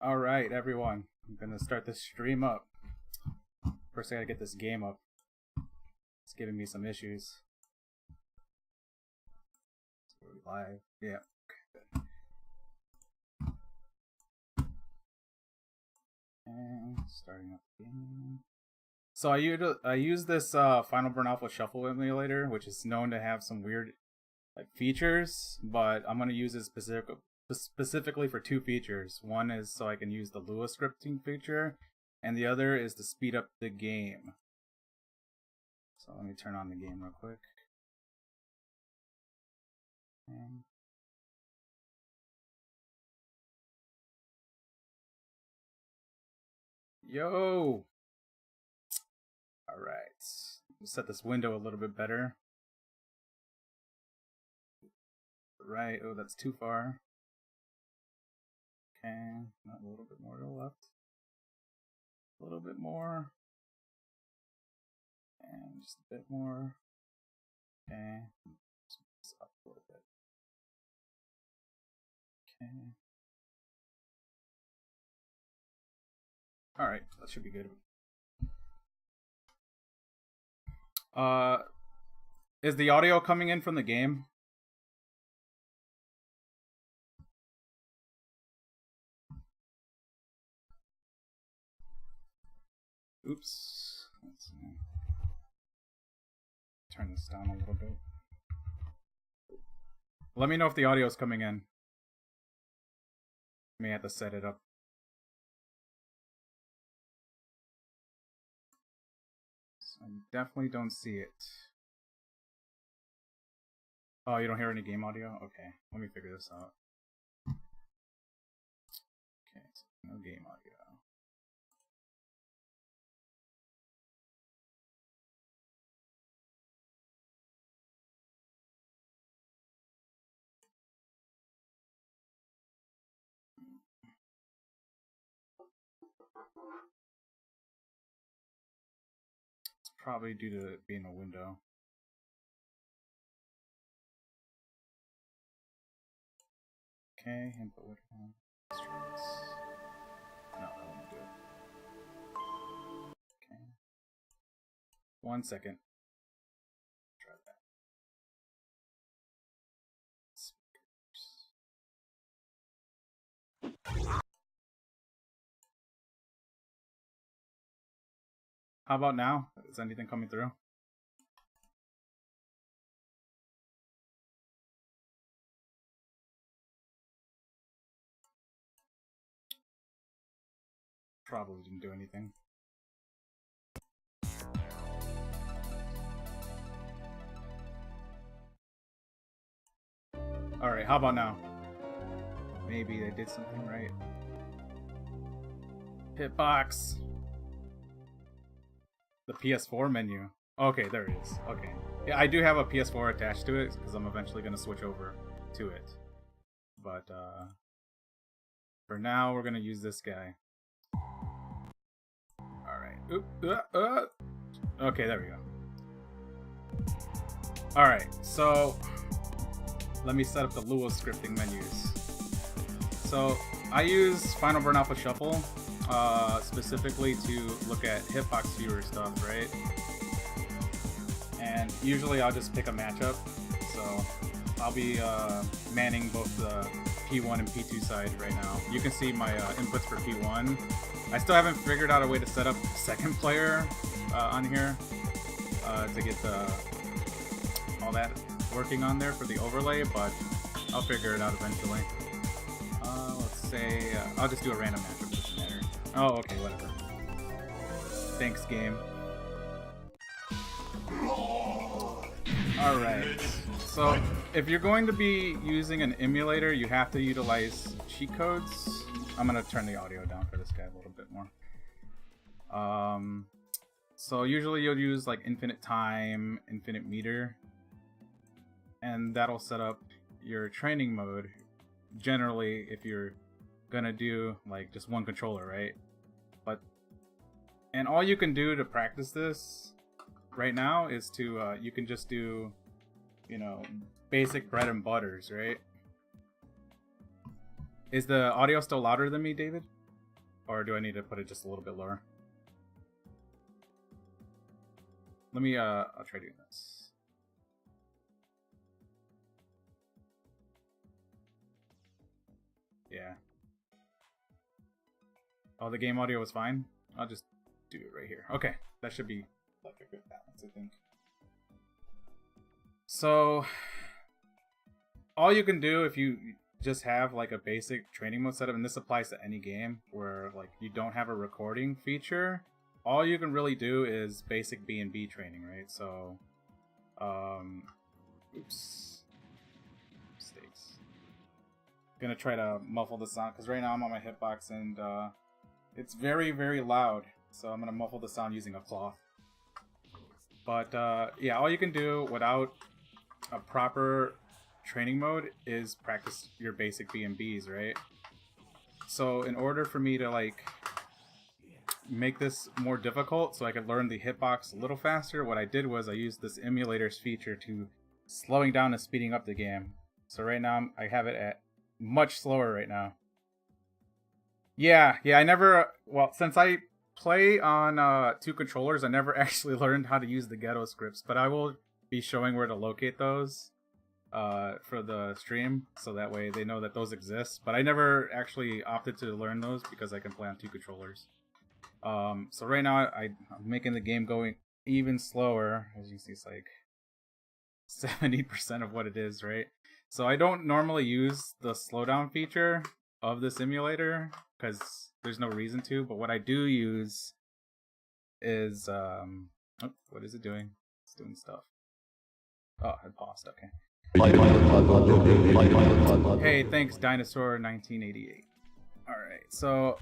Alright, everyone. I'm gonna start this stream up. First, I gotta get this game up. It's giving me some issues. Live. Yeah. Okay, good. And starting up the game. So I use this Final Burn Alpha Shuffle Emulator, which is known to have some weird features, but I'm gonna use it specifically for two features. One is so I can use the Lua scripting feature, and the other is to speed up the game. So let me turn on the game real quick. Yo! Alright. Set this window a little bit better. Right, oh, that's too far. Okay, a little bit more to the left. A little bit more. And just a bit more. Okay. Just move this up a little bit. Okay. Alright, that should be good. Is the audio coming in from the game? Oops. Let's see. Turn this down a little bit. Let me know if the audio is coming in. May have to set it up. So I definitely don't see it. Oh, you don't hear any game audio? Okay, let me figure this out. Okay, so no game audio. It's probably due to it being a window. Okay, input what strings. No, that won't do it. Okay. 1 second. Try that. Speakers. How about now? Is anything coming through? Probably didn't do anything. Alright, how about now? Maybe they did something right. Hitbox. The PS4 menu. Okay, there it is. Okay. Yeah, I do have a PS4 attached to it because I'm eventually going to switch over to it. But for now, we're going to use this guy. Alright. Okay, there we go. Alright, so let me set up the Lua scripting menus. So I use Final Burn Alpha Shuffle specifically to look at hitbox viewer stuff, right? And usually I'll just pick a matchup. So I'll be manning both the P1 and P2 side right now. You can see my inputs for P1. I still haven't figured out a way to set up the second player on here to get all that working on there for the overlay, but I'll figure it out eventually. Let's say I'll just do a random matchup. Doesn't matter. Oh, okay, whatever. Thanks, game. Alright, so if you're going to be using an emulator, you have to utilize cheat codes. I'm gonna turn the audio down for this guy a little bit more. So usually you'll use like infinite time, infinite meter, and that'll set up your training mode. Generally, if you're gonna do like just one controller, right? And all you can do to practice this right now is to you can just do, you know, basic bread and butters, right? Is the audio still louder than me, David? Or do I need to put it just a little bit lower? Let me, I'll try doing this. Yeah. Oh, the game audio was fine? I'll just do it right here. Okay, that should be like a good balance, I think. So, all you can do if you just have like a basic training mode setup, and this applies to any game where like you don't have a recording feature, all you can really do is basic B&B training, right? So, oops, mistakes. Gonna try to muffle the sound because right now I'm on my hitbox and it's very, very loud. So I'm gonna muffle the sound using a cloth. But yeah, all you can do without a proper training mode is practice your basic B&Bs, right? So in order for me to like make this more difficult so I could learn the hitbox a little faster, what I did was I used this Emulator's feature to slowing down and speeding up the game. So right now I have it at much slower right now. Yeah, I never, well, since I play on 2 controllers, I never actually learned how to use the ghetto scripts, but I will be showing where to locate those for the stream, so that way they know that those exist. But I never actually opted to learn those because I can play on 2 controllers. So right now I'm making the game going even slower. As you see, it's like 70% of what it is, right? So I don't normally use the slowdown feature of this emulator because there's no reason to, but what I do use is oh, what is it doing? It's doing stuff. Oh, it paused. Okay. Hey, thanks, Dinosaur1988. Alright, so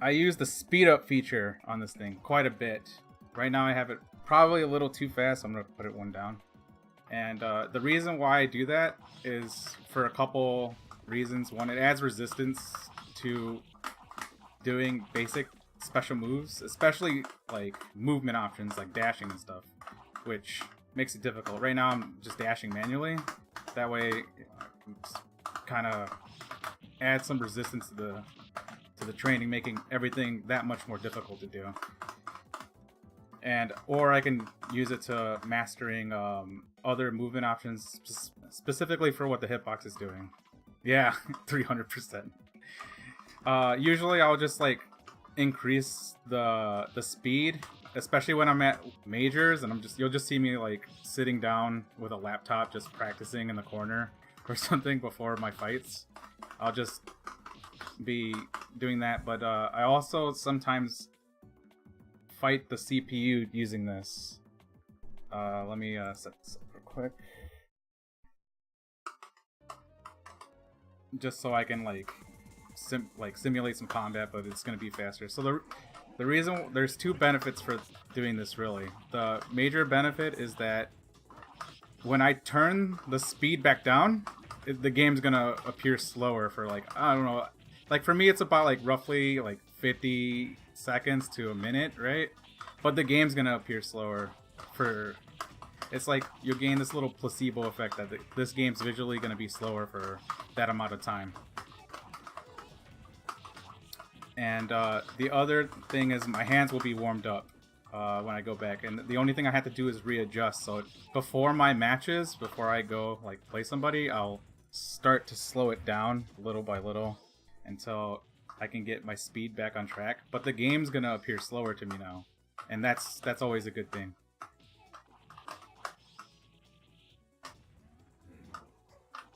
I use the speed up feature on this thing quite a bit. Right now I have it probably a little too fast, so I'm going to put it 1 down. And the reason why I do that is for a couple reasons. One, it adds resistance to doing basic special moves, especially like movement options like dashing and stuff, which makes it difficult. Right now I'm just dashing manually. That way, kind of add some resistance to the training, making everything that much more difficult to do. And or I can use it to mastering other movement options specifically for what the hitbox is doing. Yeah, 300%. Usually I'll just like increase the speed, especially when I'm at majors, and you'll just see me like sitting down with a laptop just practicing in the corner or something before my fights. I'll just be doing that, but I also sometimes fight the CPU using this. Let me set this up real quick, just so I can like simulate some combat, but it's gonna be faster. So the reason, there's 2 benefits for doing this really. The major benefit is that when I turn the speed back down, the game's gonna appear slower for like, I don't know, like for me it's about like roughly like 50 seconds to a minute, right? But the game's gonna appear slower for, it's like you'll gain this little placebo effect that this game's visually gonna be slower for that amount of time. And the other thing is my hands will be warmed up when I go back, and the only thing I have to do is readjust. So before my matches, before I go like play somebody, I'll start to slow it down little by little until I can get my speed back on track. But the game's gonna appear slower to me now, and that's always a good thing.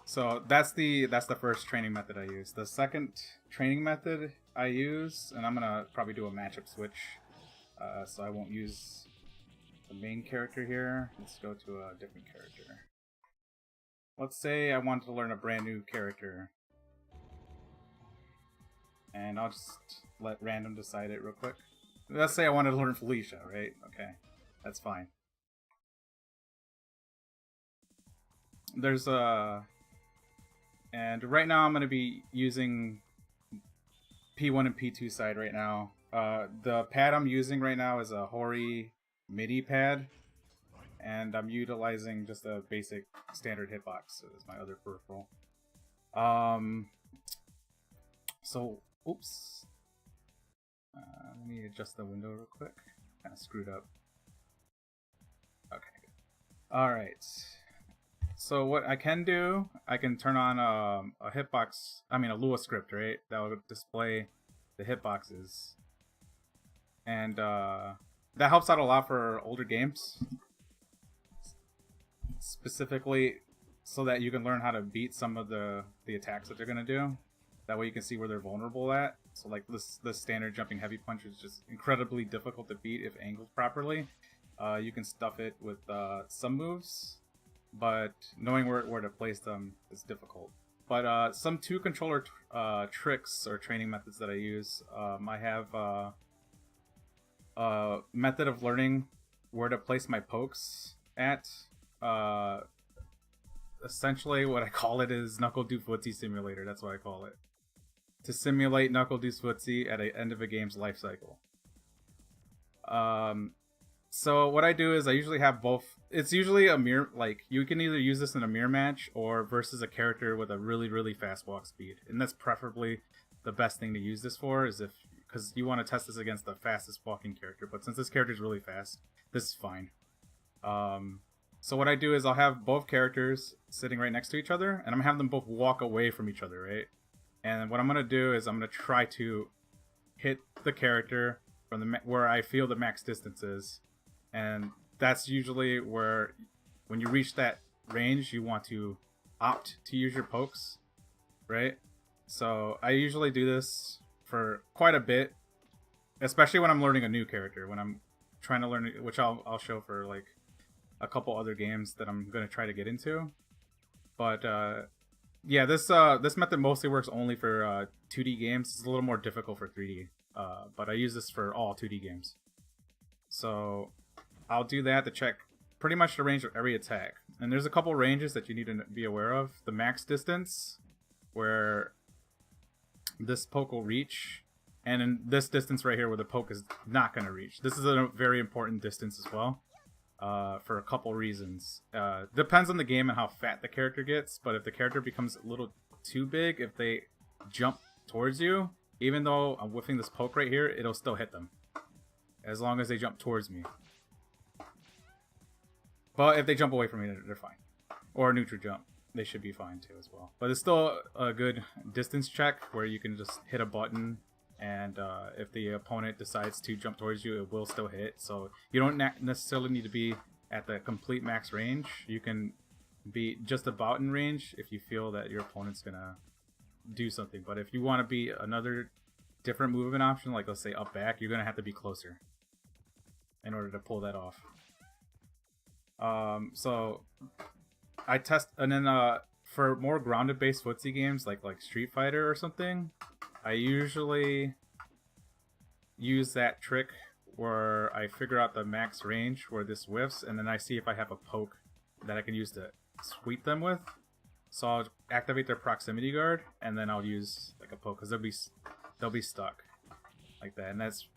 So that's the first training method I use. The second training method I use, and I'm gonna probably do a matchup switch, so I won't use the main character here. Let's go to a different character. Let's say I wanted to learn a brand new character, and I'll just let random decide it real quick. Let's say I wanted to learn Felicia, right? Okay, that's fine. There's and right now I'm going to be using P1 and P2 side right now. The pad I'm using right now is a Hori MIDI pad, and I'm utilizing just a basic standard hitbox as my other peripheral. So, oops. Let me adjust the window real quick. Kind of screwed up. Okay. Alright. So what I can do, I can turn on a hitbox, a Lua script, right? That will display the hitboxes. And that helps out a lot for older games. Specifically so that you can learn how to beat some of the attacks that they're going to do. That way you can see where they're vulnerable at. So like this standard jumping heavy punch is just incredibly difficult to beat if angled properly. You can stuff it with some moves, but knowing where to place them is difficult. But some 2-controller tricks or training methods that I use, I have a method of learning where to place my pokes at. Essentially what I call it is NuckleDu Footsie simulator. That's what I call it. To simulate NuckleDu Footsie at the end of a game's life cycle. So what I do is I usually have both. It's usually a mirror, like you can either use this in a mirror match or versus a character with a really fast walk speed. And that's preferably the best thing to use this for, is because you want to test this against the fastest walking character. But since this character is really fast, this is fine. So what I do is I'll have both characters sitting right next to each other, and I'm gonna have them both walk away from each other, right? And what I'm gonna do is I'm gonna try to hit the character from where I feel the max distance is, and that's usually where, when you reach that range, you want to opt to use your pokes, right? So I usually do this for quite a bit, especially when I'm learning a new character. When I'm trying to learn, which I'll show for like a couple other games that I'm gonna try to get into. But yeah, this method mostly works only for 2D games. It's a little more difficult for 3D, but I use this for all 2D games. So I'll do that to check pretty much the range of every attack. And there's a couple ranges that you need to be aware of. The max distance, where this poke will reach, and in this distance right here where the poke is not going to reach. This is a very important distance as well, for a couple reasons. Depends on the game and how fat the character gets, but if the character becomes a little too big, if they jump towards you, even though I'm whiffing this poke right here, it'll still hit them, as long as they jump towards me. But if they jump away from me, they're fine. Or a neutral jump, they should be fine too as well. But it's still a good distance check where you can just hit a button, and if the opponent decides to jump towards you, it will still hit. So you don't necessarily need to be at the complete max range. You can be just about in range if you feel that your opponent's gonna do something. But if you want to be another different movement option, like let's say up back, you're gonna have to be closer in order to pull that off. So I test, and then for more grounded based footsie games like Street Fighter or something, I usually use that trick where I figure out the max range where this whiffs, and then I see if I have a poke that I can use to sweep them with. So I'll activate their proximity guard, and then I'll use like a poke, because they'll be stuck like that. And that's,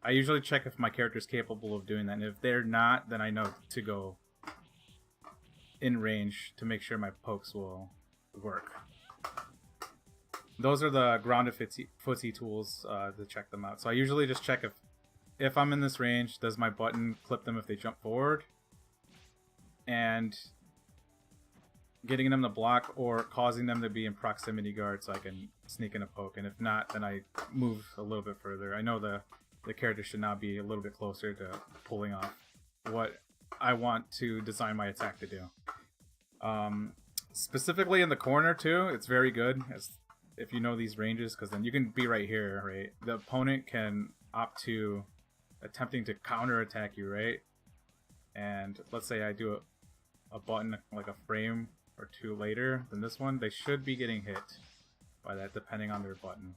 I usually check if my character is capable of doing that, and if they're not, then I know to go in range to make sure my pokes will work. Those are the grounded footsie tools to check them out. So I usually just check if I'm in this range, does my button clip them if they jump forward, and getting them to block or causing them to be in proximity guard so I can sneak in a poke. And if not, then I move a little bit further. I know the character should now be a little bit closer to pulling off what I want to design my attack to do. Specifically in the corner too, it's very good if you know these ranges, because then you can be right here, right? The opponent can opt to attempting to counter attack you, right? And let's say I do a button like a frame or two later than this one, they should be getting hit by that depending on their button.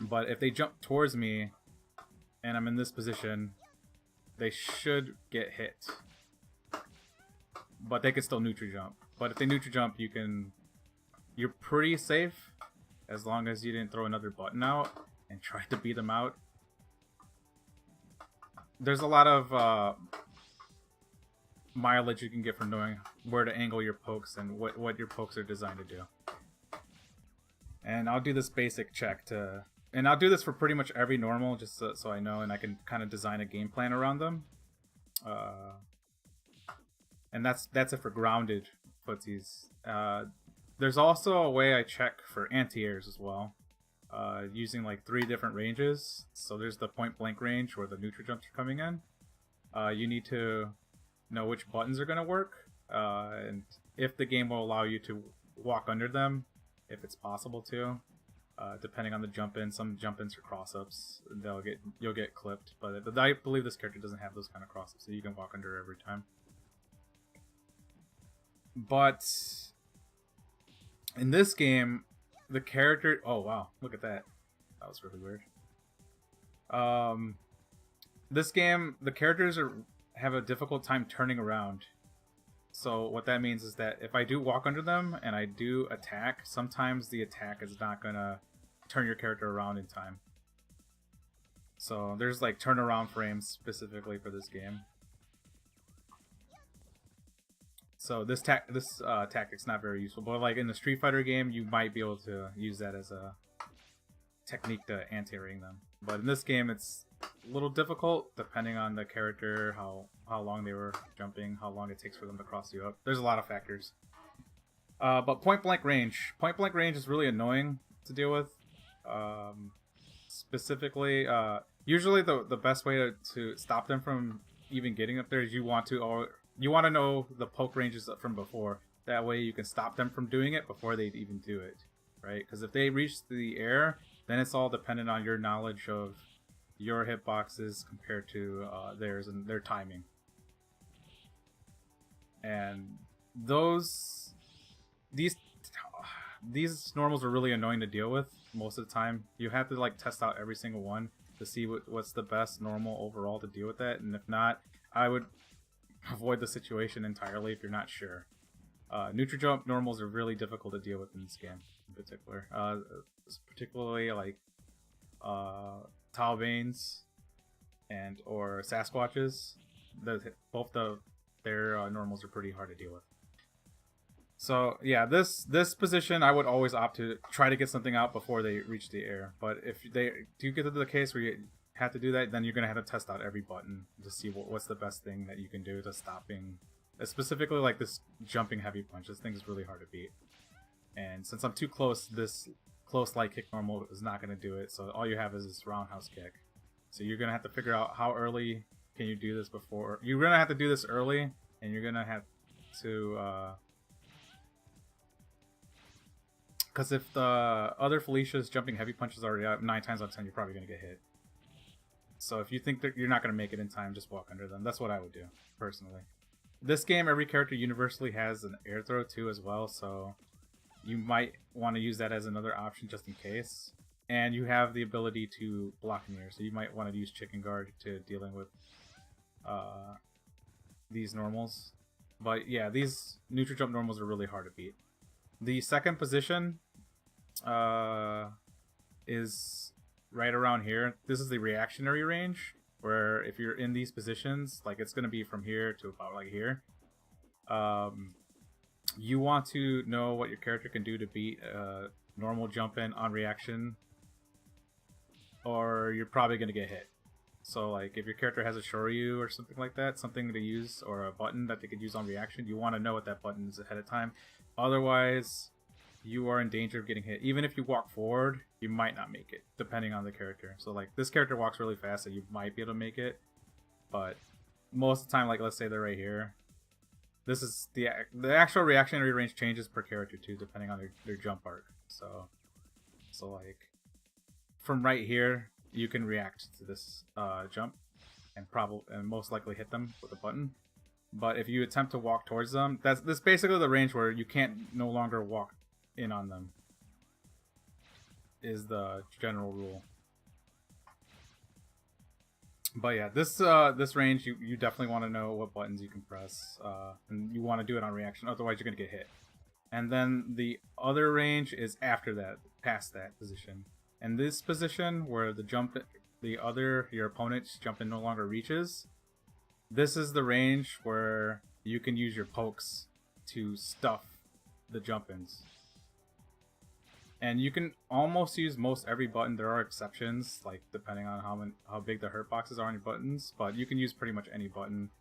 But if they jump towards me and I'm in this position, they should get hit. But they can still neutral jump. But if they neutral jump, you're pretty safe as long as you didn't throw another button out and try to beat them out. There's a lot of mileage you can get from knowing where to angle your pokes and what your pokes are designed to do. And I'll do this basic check to and I'll do this for pretty much every normal, just so I know, and I can kind of design a game plan around them. And that's it for grounded footsies. There's also a way I check for anti-airs as well, using like 3 different ranges. So there's the point blank range where the neutral jumps are coming in. You need to know which buttons are going to work, and if the game will allow you to walk under them, if it's possible to. Depending on the jump in, some jump ins are cross ups. You'll get clipped, but I believe this character doesn't have those kind of cross ups, so you can walk under every time. But in this game, the character. Oh wow, look at that. That was really weird. This game, the characters have a difficult time turning around. So what that means is that if I do walk under them and I do attack, sometimes the attack is not gonna turn your character around in time. So there's like turnaround frames specifically for this game. So this tactic's not very useful, but like in the Street Fighter game, you might be able to use that as a technique to anti-airing them. But in this game, it's a little difficult depending on the character, how long they were jumping, how long it takes for them to cross you up. There's a lot of factors. But point blank range is really annoying to deal with. Specifically, usually the best way to stop them from even getting up there is you want to know the poke ranges from before. That way you can stop them from doing it before they even do it, right? Because if they reach the air, then it's all dependent on your knowledge of your hitboxes compared to theirs and their timing. And these normals are really annoying to deal with most of the time. You have to like test out every single one to see what's the best normal overall to deal with that, and if not, I would avoid the situation entirely if you're not sure. Neutral jump normals are really difficult to deal with in this game in particular. Particularly like Talbanes and or Sasquatches. Their normals are pretty hard to deal with. So yeah, this position I would always opt to try to get something out before they reach the air. But if they do get to the case where you have to do that, then you're gonna have to test out every button to see what's the best thing that you can do to stopping. Specifically like this jumping heavy punch. This thing is really hard to beat. And since I'm too close, this close light kick normal is not gonna do it. So all you have is this roundhouse kick. So you're gonna have to figure out how early can you do this before. You're gonna have to do this early, and you're gonna have to. Because if the other Felicia's jumping heavy punches already out, 9 times out of 10 you're probably going to get hit. So if you think that you're not going to make it in time, just walk under them. That's what I would do, personally. This game, every character universally has an air throw too as well, so you might want to use that as another option just in case. And you have the ability to block in the air, so you might want to use chicken guard to dealing with these normals. But yeah, these neutral jump normals are really hard to beat. The second position is right around here. This is the reactionary range, where if you're in these positions, like it's going to be from here to about like here. You want to know what your character can do to beat a normal jump in on reaction, or you're probably going to get hit. So like if your character has a Shoryu or something like that, something to use, or a button that they could use on reaction, you want to know what that button is ahead of time. Otherwise, you are in danger of getting hit. Even if you walk forward, you might not make it, depending on the character. So like this character walks really fast, so you might be able to make it. But most of the time, like let's say they're right here. This is the actual reactionary range changes per character too, depending on their jump arc. So like from right here, you can react to this jump and most likely hit them with a button. But if you attempt to walk towards them, that's basically the range where you can't no longer walk in on them, is the general rule. But yeah, this range, you definitely want to know what buttons you can press, and you want to do it on reaction, otherwise you're going to get hit. And then the other range is after that, past that position. And this position where your opponent's jump in no longer reaches, this is the range where you can use your pokes to stuff the jump-ins. And you can almost use most every button. There are exceptions, like depending on how big the hurt boxes are on your buttons, but you can use pretty much any button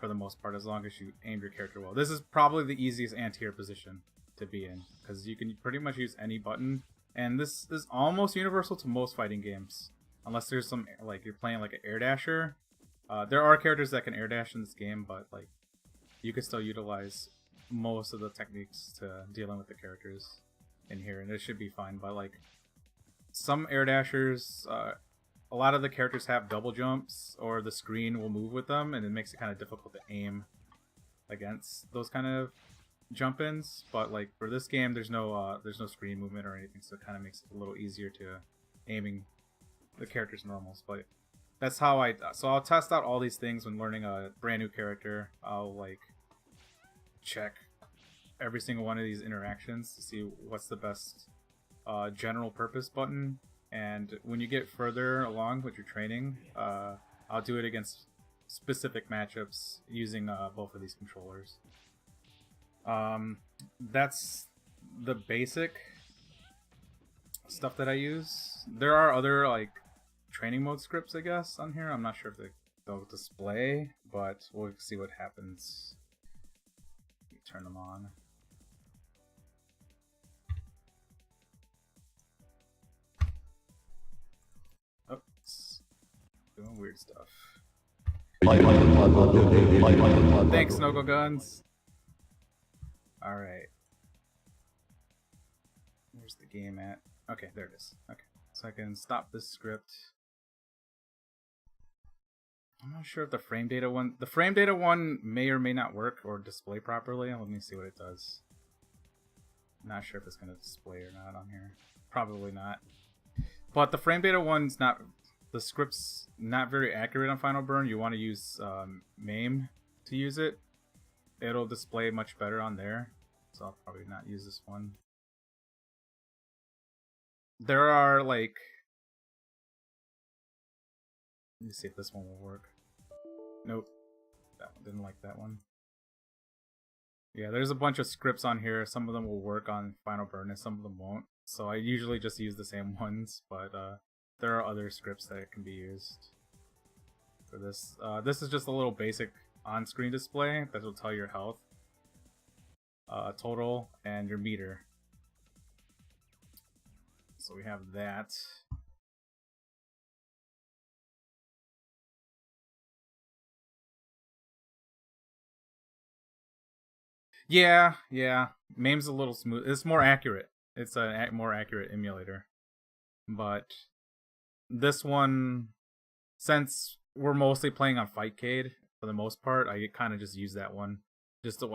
for the most part as long as you aim your character well. This is probably the easiest anti-air position to be in because you can pretty much use any button, and this is almost universal to most fighting games, unless there's some like you're playing like an air dasher. There are characters that can air dash in this game, but like you can still utilize most of the techniques to dealing with the characters in here, and it should be fine. But like some air dashers, a lot of the characters have double jumps, or the screen will move with them, and it makes it kind of difficult to aim against those kind of jump-ins. But like for this game, there's no screen movement or anything, so it kind of makes it a little easier to aiming the character's normals. But that's how I'll test out all these things when learning a brand new character. I'll like check every single one of these interactions to see what's the best general purpose button. And when you get further along with your training, I'll do it against specific matchups using both of these controllers. That's the basic stuff that I use. There are other like training mode scripts, I guess, on here. I'm not sure if they'll display, but we'll see what happens. Let me turn them on. Oops. Doing weird stuff. Thanks, Snuggle Guns. Alright. Where's the game at? Okay, there it is. Okay. So I can stop this script. I'm not sure if the frame data one may or may not work or display properly. Let me see what it does. Not sure if it's going to display or not on here. Probably not. But the frame data one's not, the script's not very accurate on Final Burn. You want to use MAME to use it. It'll display much better on there. So I'll probably not use this one. There are like, let me see if this one will work. Nope, that one didn't like that one. Yeah, there's a bunch of scripts on here. Some of them will work on Final Burn and some of them won't. So I usually just use the same ones, but there are other scripts that can be used for this. This is just a little basic on-screen display that will tell your health, total, and your meter. So we have that. Yeah. MAME's a little smooth. It's more accurate. It's a more accurate emulator. But this one, since we're mostly playing on Fightcade for the most part, I kind of just use that one just to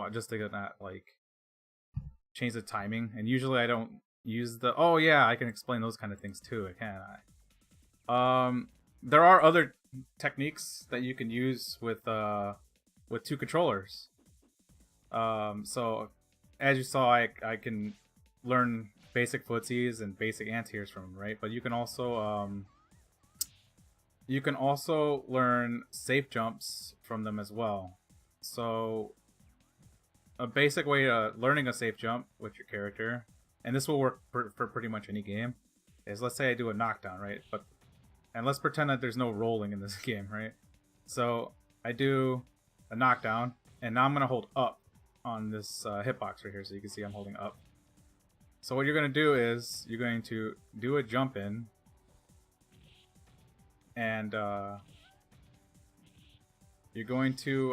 not like change the timing. And usually I don't use the. Oh yeah, I can explain those kind of things too, can't I? There are other techniques that you can use with two controllers. So as you saw, I can learn basic footsies and basic anti-airs from them, right? But you can also learn safe jumps from them as well. So a basic way to learning a safe jump with your character, and this will work for pretty much any game, is let's say I do a knockdown, right? And let's pretend that there's no rolling in this game, right? So I do a knockdown, and now I'm gonna hold up on this hitbox right here, so you can see I'm holding up. So what you're going to do is you're going to do a jump in, and you're going to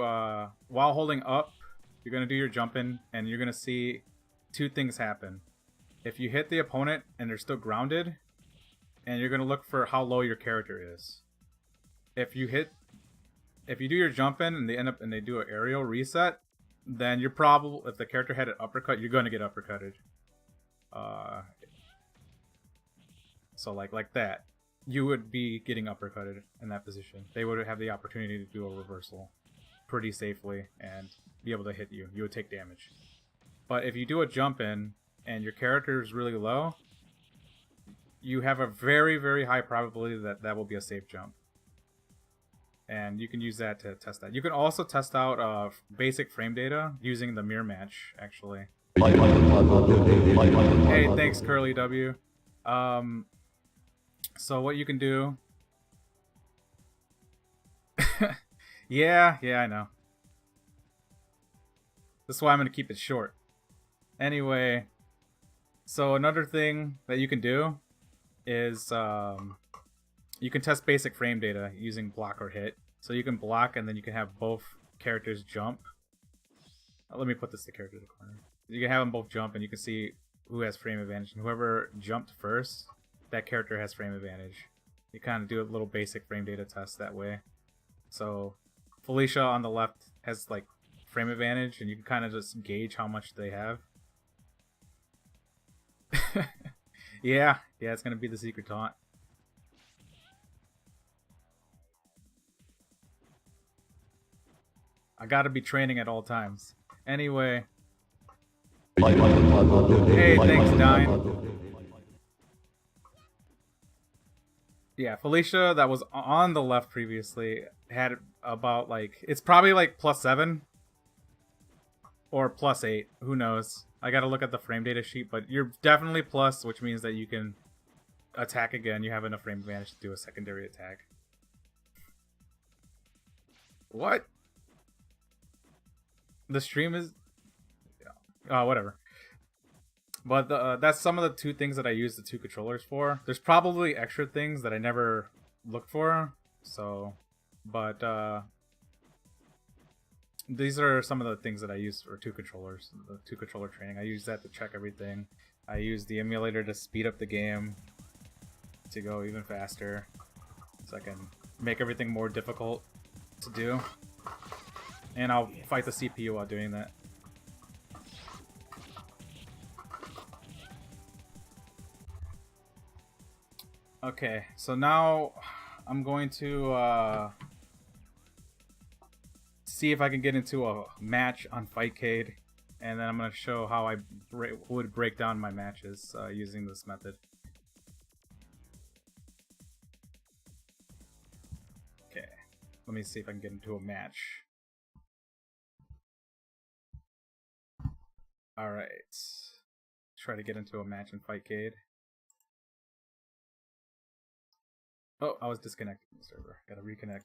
while holding up, you're going to do your jump in, and you're going to see two things happen. If you hit the opponent and they're still grounded, and you're going to look for how low your character is. If you do your jump in and they do an aerial reset, then you're probably, if the character had an uppercut, you're going to get uppercutted. So like that, you would be getting uppercutted in that position. They would have the opportunity to do a reversal pretty safely and be able to hit you. You would take damage. But if you do a jump in and your character is really low, you have a very, very high probability that will be a safe jump. And you can use that to test that. You can also test out basic frame data using the mirror match, actually. Hey, thanks, Curly W. So what you can do... yeah, I know. That's why I'm going to keep it short. Anyway, so another thing that you can do is you can test basic frame data using block or hit. So you can block and then you can have both characters jump. Let me put this to character in the corner. You can have them both jump and you can see who has frame advantage. And whoever jumped first, that character has frame advantage. You kind of do a little basic frame data test that way. So Felicia on the left has like frame advantage and you can kind of just gauge how much they have. yeah, it's gonna be the secret taunt. I gotta be training at all times. Anyway. Hey, thanks, Dyne. Yeah, Felicia, that was on the left previously, had about like... It's probably like +7. Or +8. Who knows? I gotta look at the frame data sheet, but you're definitely plus, which means that you can attack again. You have enough frame advantage to do a secondary attack. What? The stream is... whatever. But that's some of the two things that I use the two controllers for. There's probably extra things that I never looked for. So, but these are some of the things that I use for two controllers. The two controller training. I use that to check everything. I use the emulator to speed up the game to go even faster. So I can make everything more difficult to do. And I'll fight the CPU while doing that. Okay, so now I'm going to see if I can get into a match on Fightcade, and then I'm going to show how I would break down my matches using this method. Okay, let me see if I can get into a match. Alright, try to get into a match in Fightcade. Oh, I was disconnected from the server. Gotta reconnect.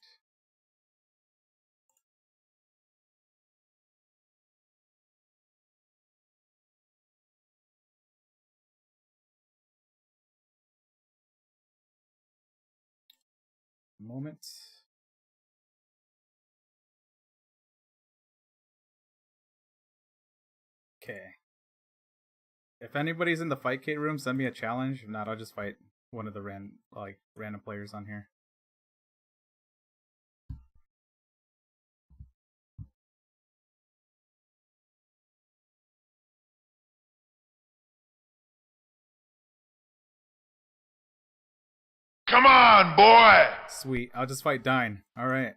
Moment. Okay. If anybody's in the Fightcade room, send me a challenge. If not, I'll just fight one of the random players on here. Come on, boy! Sweet. I'll just fight Dyne. Alright.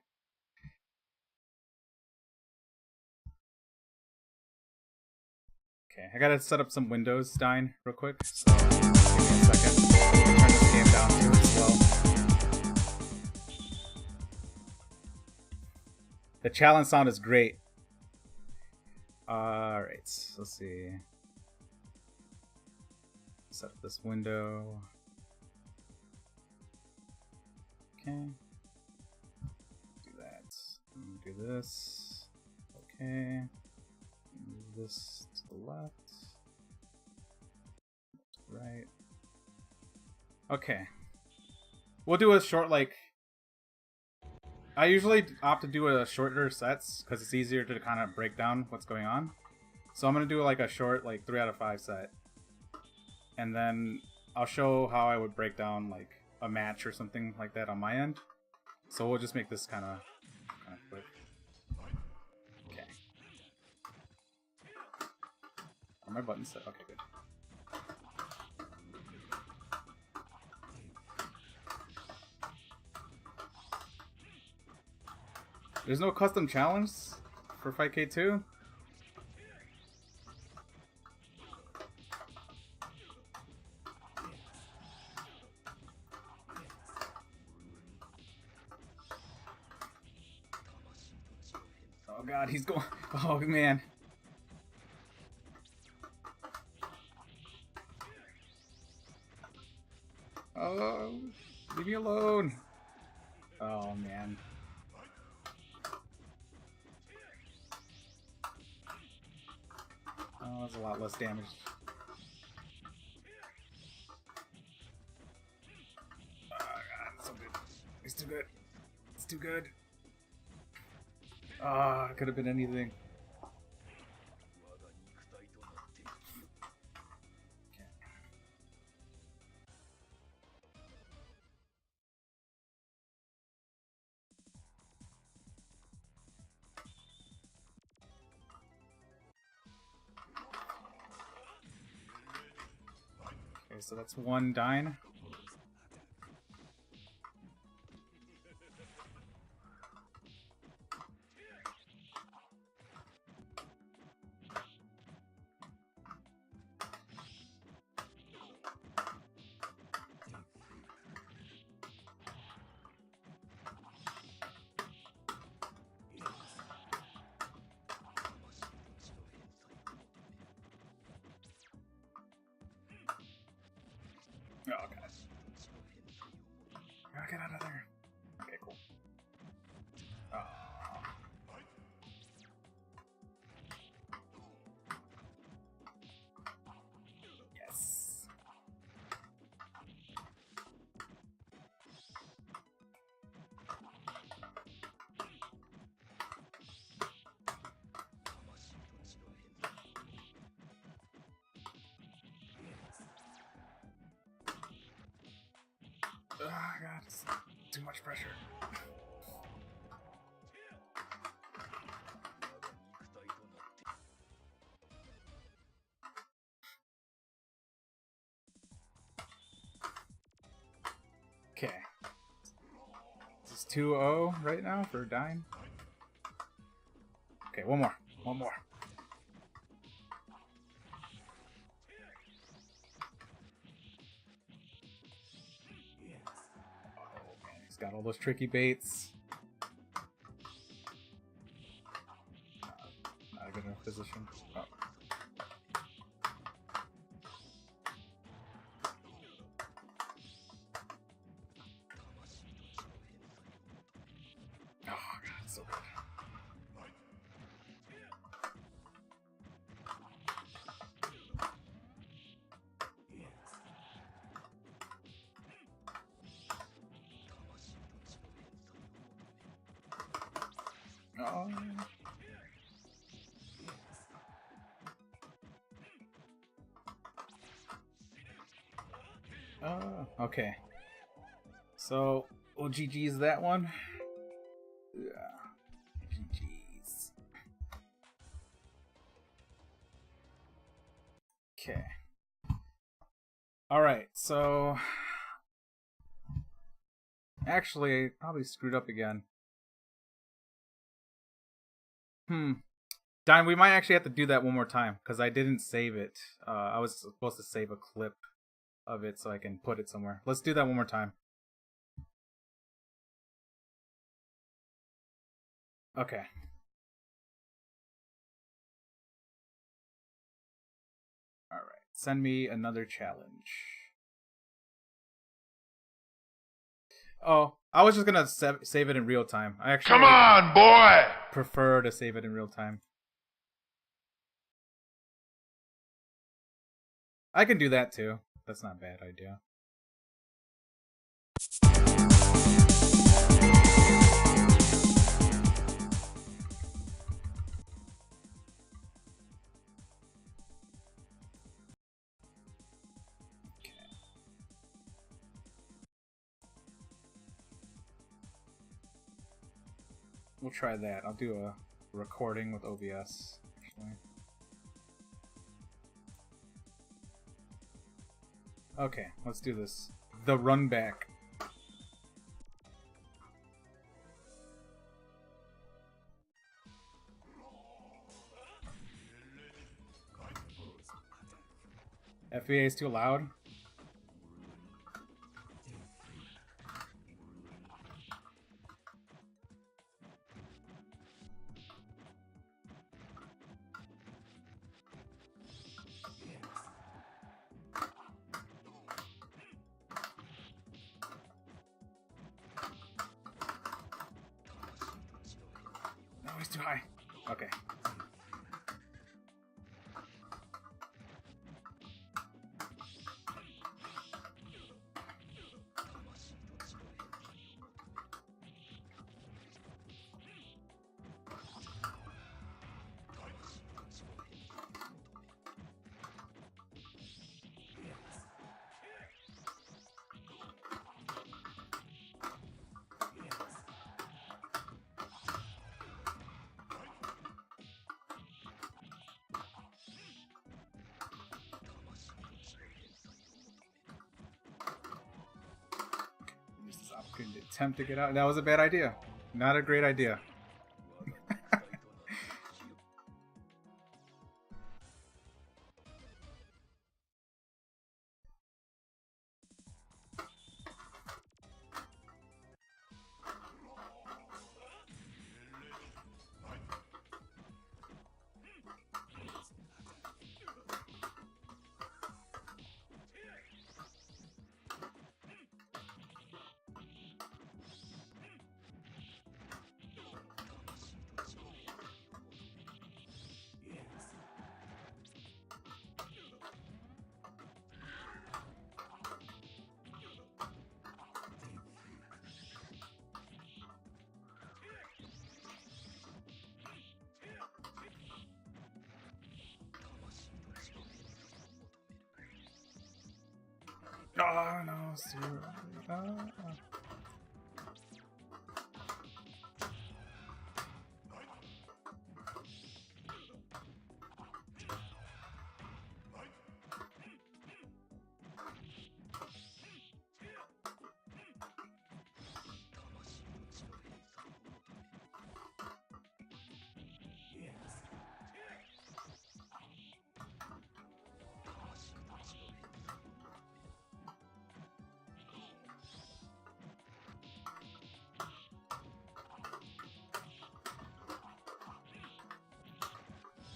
Okay, I gotta set up some windows, Dyne, real quick. So, give me a second. Turn this game down here as well. The challenge sound is great. Alright, let's see. Set up this window. Okay. Do that. Do this. Okay. Move this to the left. To the right. Okay. We'll do a short, like... I usually opt to do a shorter sets, because it's easier to kind of break down what's going on. So I'm going to do like a short, like 3 out of 5 set. And then I'll show how I would break down like a match or something like that on my end. So we'll just make this kind of quick. Okay. Are my buttons set? Okay, good. There's no custom challenge for Fightcade 2? Oh god, he's going... Oh man. Oh, leave me alone. Oh, man. Oh, that's a lot less damage. Oh, God, it's so good. It's too good. It's too good. Ah, it could have been anything. Okay, so that's one Dyne. Oh, God. Oh, get out of there. Okay, cool. Oh. Yes. Oh, God. It's too much pressure. Okay. This is 2-0 right now for Dyne. Okay, one more. One more. Oh, man. He's got all those tricky baits. Not a good enough position. Oh. Oh, God, it's so good. Oh. Okay. So, we'll GG's that one. Yeah. GG's. Okay. Alright, so... Actually, I probably screwed up again. Dyne, we might actually have to do that one more time, because I didn't save it. I was supposed to save a clip of it so I can put it somewhere. Let's do that one more time. Okay. Alright, send me another challenge. Oh, I was just gonna save it in real time. I actually... Come on, boy! Prefer to save it in real time. I can do that too. That's not a bad idea. We'll try that. I'll do a recording with OBS, actually. Okay, let's do this. The run back. FVA is too loud? he's too high. Okay. Couldn't attempt to get out. That was a bad idea. Not a great idea. Oh no, zero.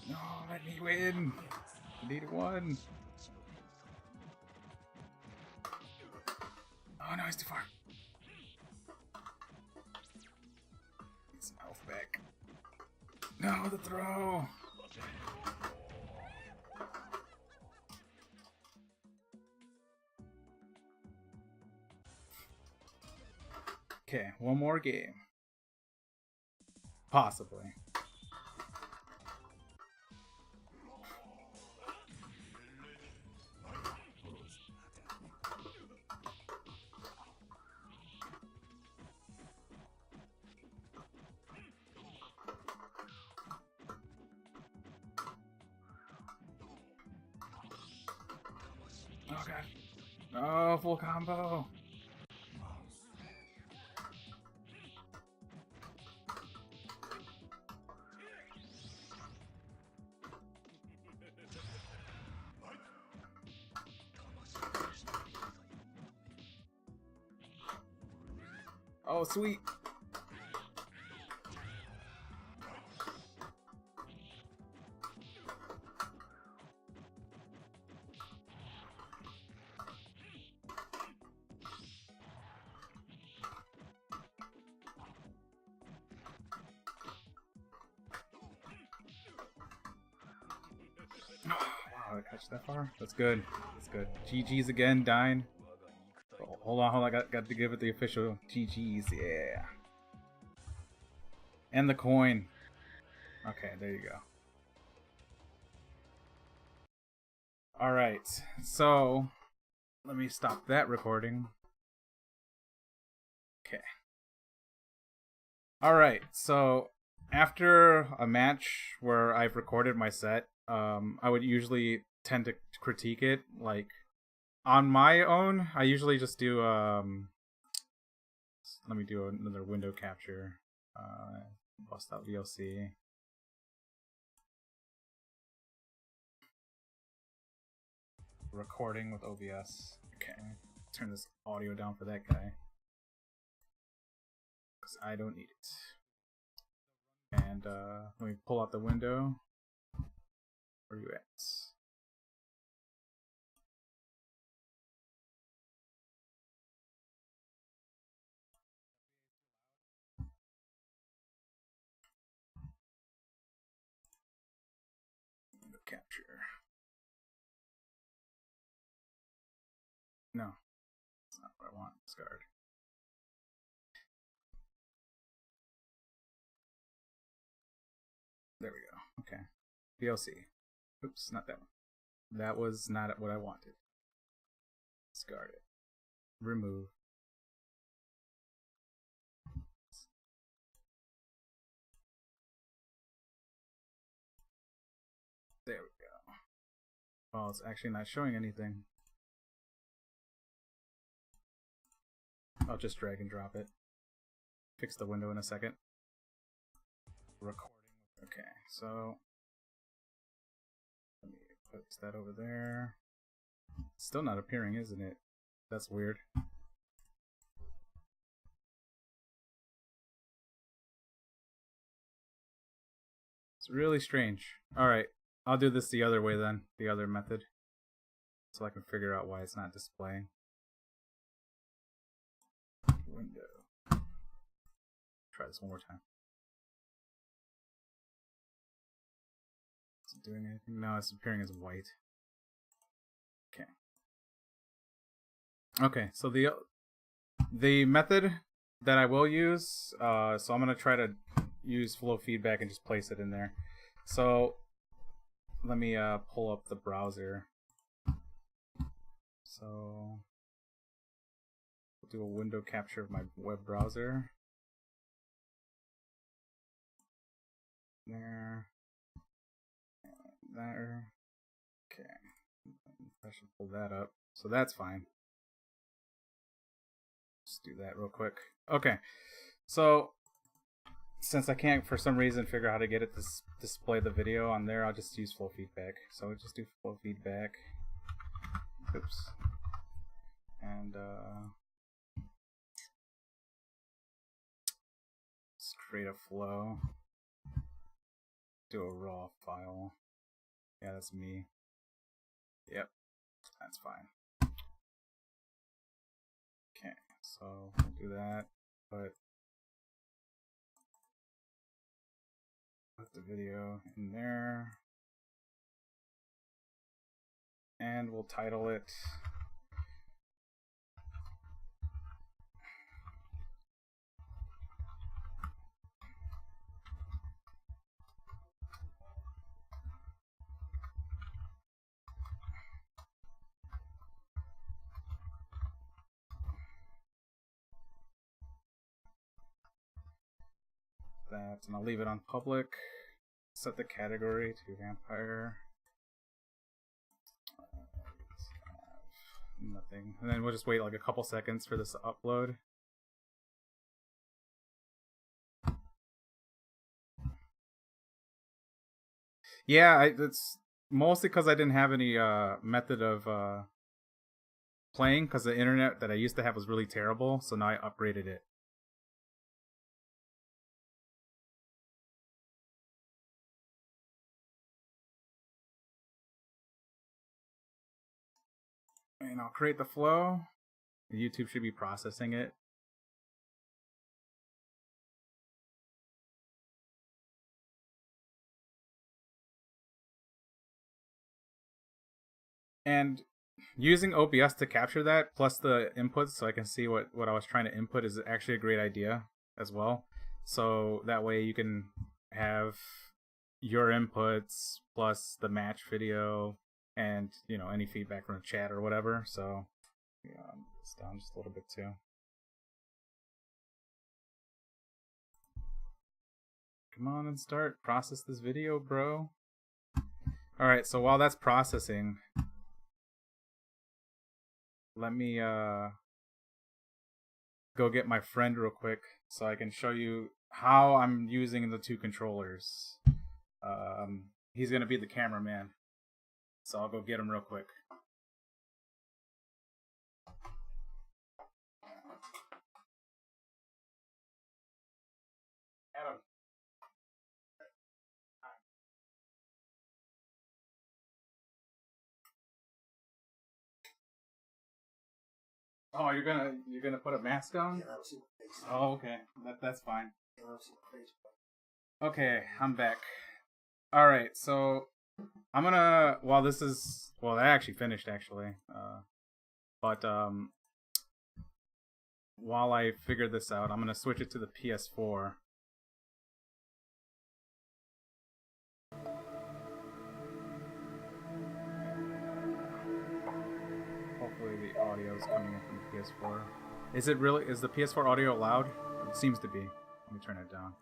No, let me win. I need one. Oh no, he's too far. Get some health back. No, the throw. Okay, one more game. Possibly. Oh god. Oh, full combo. Oh, sweet. Wow, I catch that far? That's good. That's good. GG's again, Dyne. Oh, hold on, I got to give it the official GG's, yeah. And the coin. Okay, there you go. Alright, so let me stop that recording. Okay. Alright, so after a match where I've recorded my set, I would usually tend to critique it, like, on my own. I usually just do, let me do another window capture, bust out VLC. Recording with OBS. Okay, turn this audio down for that guy, because I don't need it. And, let me pull out the window. Where are you at? capture. No, that's not what I want. Discard. There we go. Okay. VLC. Oops, not that one. That was not what I wanted. Discard it. Remove. There we go. Oh, it's actually not showing anything. I'll just drag and drop it. Fix the window in a second. Recording. Okay, so let me put that over there. It's still not appearing, isn't it? That's weird. It's really strange. Alright, I'll do this the other way then, the other method. So I can figure out why it's not displaying. Window. Try this one more time. Is it doing anything? No, it's appearing as white. Okay. Okay, so the method that I will use, so I'm gonna try to use flow feedback and just place it in there. So let me pull up the browser. So we'll do a window capture of my web browser. There. And there. Okay. I should pull that up. So that's fine. Just do that real quick. Okay. So since I can't for some reason figure out how to get it to display the video on there, I'll just use flow feedback. So I'll just do flow feedback. Oops. And let's create a flow. Do a raw file. Yeah, that's me. Yep, that's fine. Okay, so we'll do that. Put the video in there. And we'll title it that, and I'll leave it on public. Set the category to vampire. Nothing. And then we'll just wait like a couple seconds for this to upload. Yeah, it's mostly because I didn't have any method of playing, because the internet that I used to have was really terrible, so now I upgraded it. And I'll create the flow. YouTube should be processing it. And using OBS to capture that, plus the inputs so I can see what I was trying to input, is actually a great idea as well. So that way you can have your inputs plus the match video and, you know, any feedback from the chat or whatever. So yeah, it's down just a little bit too. Come on and start. Process this video, bro. Alright, so while that's processing, let me go get my friend real quick so I can show you how I'm using the two controllers. He's gonna be the cameraman, so I'll go get him real quick. Adam. Oh, you're gonna put a mask on? Oh, okay. That's fine. Okay, I'm back. Alright, so I'm gonna, while this is, well, that actually finished actually. But while I figure this out, I'm gonna switch it to the PS4. Hopefully the audio is coming in from the PS4. Is it really, is the PS4 audio loud? It seems to be. Let me turn it down.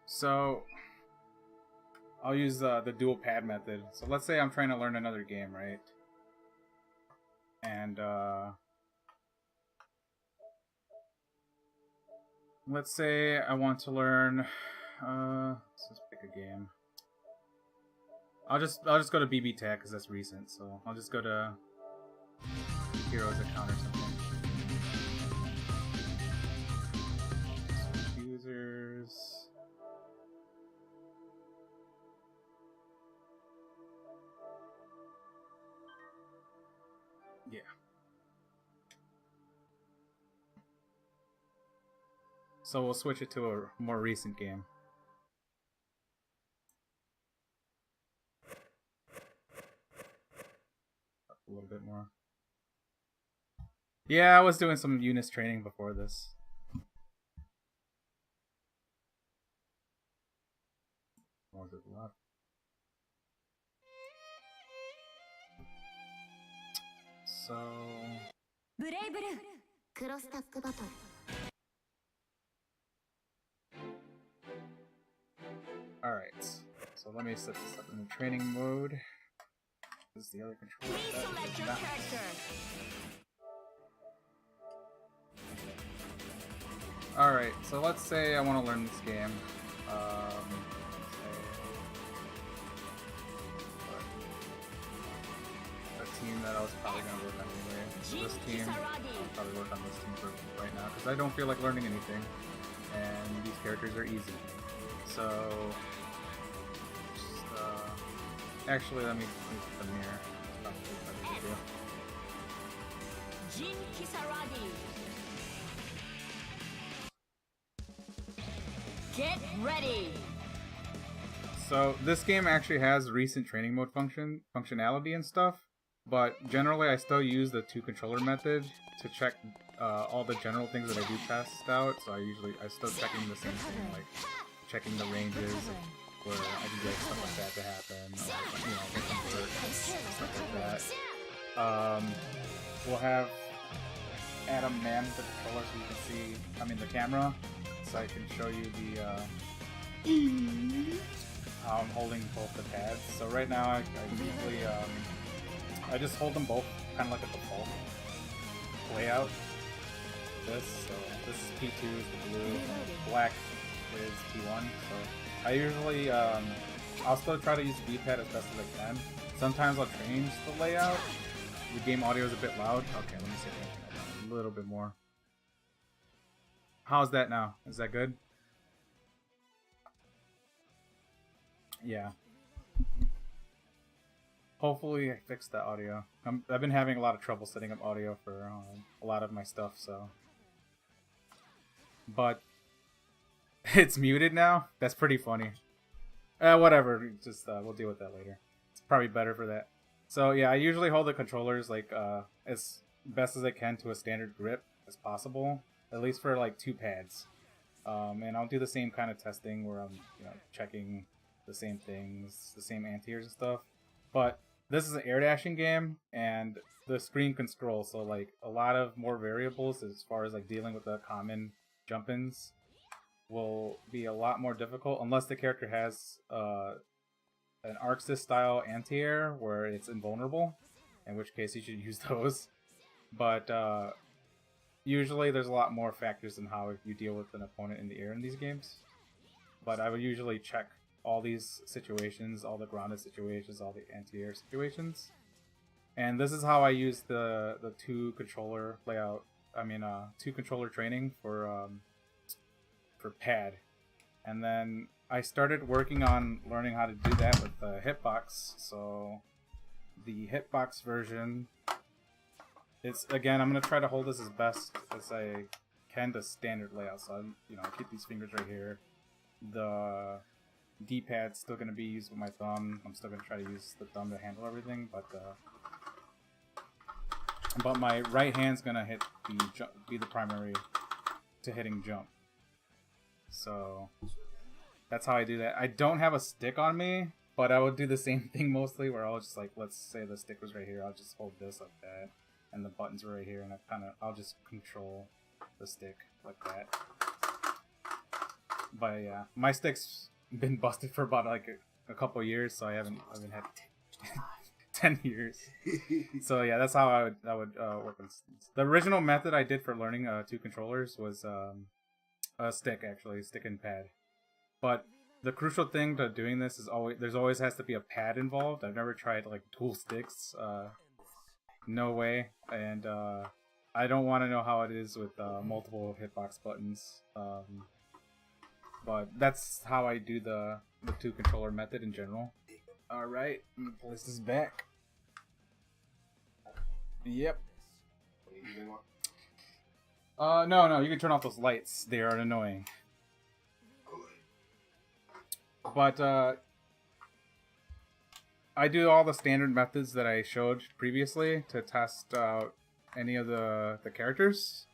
So, I'll use the dual pad method. So let's say I'm trying to learn another game, right? And let's say I want to learn. Let's just pick a game. I'll just go to BB Tag because that's recent. So I'll just go to Heroes account or something. Switch users. Yeah. So we'll switch it to a more recent game. A little bit more. Yeah, I was doing some Unis training before this. What was it left? So. Alright, so let me set this up in the training mode. This is the other controller. Please select your character. Alright, so let's say I want to learn this game. A team that I was probably going to work on anyway. So this team, I'll probably work on this team for right now because I don't feel like learning anything. And these characters are easy. So, just, actually, let me put the mirror. It's probably better to do. Get ready. So this game actually has recent training mode functionality and stuff, but generally I still use the 2-controller method to check all the general things that I do test out. So I still checking the same thing, like checking the ranges of where I can get stuff like that to happen, or, you know, convert, stuff like that. We'll have Adam man the controller so you can see, I mean the camera, so I can show you the how I'm holding both the pads. So right now I usually I just hold them both kind of like a default layout. So this is P2 is the blue, black is P1. So I usually I'll still try to use the D-pad as best as I can. Sometimes I'll change the layout. The game audio is a bit loud. Okay, let me see if I can turn it down a little bit more. How's that now? Is that good? Yeah. Hopefully I fixed that audio. I've been having a lot of trouble setting up audio for a lot of my stuff, so. But it's muted now? That's pretty funny. Whatever, just we'll deal with that later. It's probably better for that. So yeah, I usually hold the controllers like as best as I can to a standard grip as possible, at least for like 2 pads. And I'll do the same kind of testing where I'm, you know, checking the same things, the same anti-airs and stuff. But this is an air dashing game, and the screen can scroll, so like a lot of more variables as far as like dealing with the common jump-ins will be a lot more difficult unless the character has an Arxis style anti-air where it's invulnerable, in which case you should use those. But usually there's a lot more factors in how you deal with an opponent in the air in these games. But I would usually check all these situations, all the grounded situations, all the anti-air situations. And this is how I use the 2-controller layout, 2-controller training for pad. And then I started working on learning how to do that with the hitbox. So the hitbox version is, again, I'm going to try to hold this as best as I can the standard layout. So I keep these fingers right here. The D-pad's still gonna be used with my thumb. I'm still gonna try to use the thumb to handle everything, but my right hand's gonna be the primary to hitting jump. So that's how I do that. I don't have a stick on me, but I would do the same thing mostly, where I'll just, like, let's say the stick was right here, I'll just hold this like that, and the buttons were right here, and I'll just control the stick like that. But yeah, my stick's been busted for about like a couple years, so I haven't had 10 years. So yeah, that's how I would work with the original method I did for learning 2 controllers was a stick, actually, stick and pad. But the crucial thing to doing this is there's always has to be a pad involved. I've never tried like dual sticks. No way. And I don't want to know how it is with multiple hitbox buttons. But that's how I do the 2 controller method in general. Alright, I'm gonna place this back. Yep. No, you can turn off those lights. They are annoying. But I do all the standard methods that I showed previously to test out any of the characters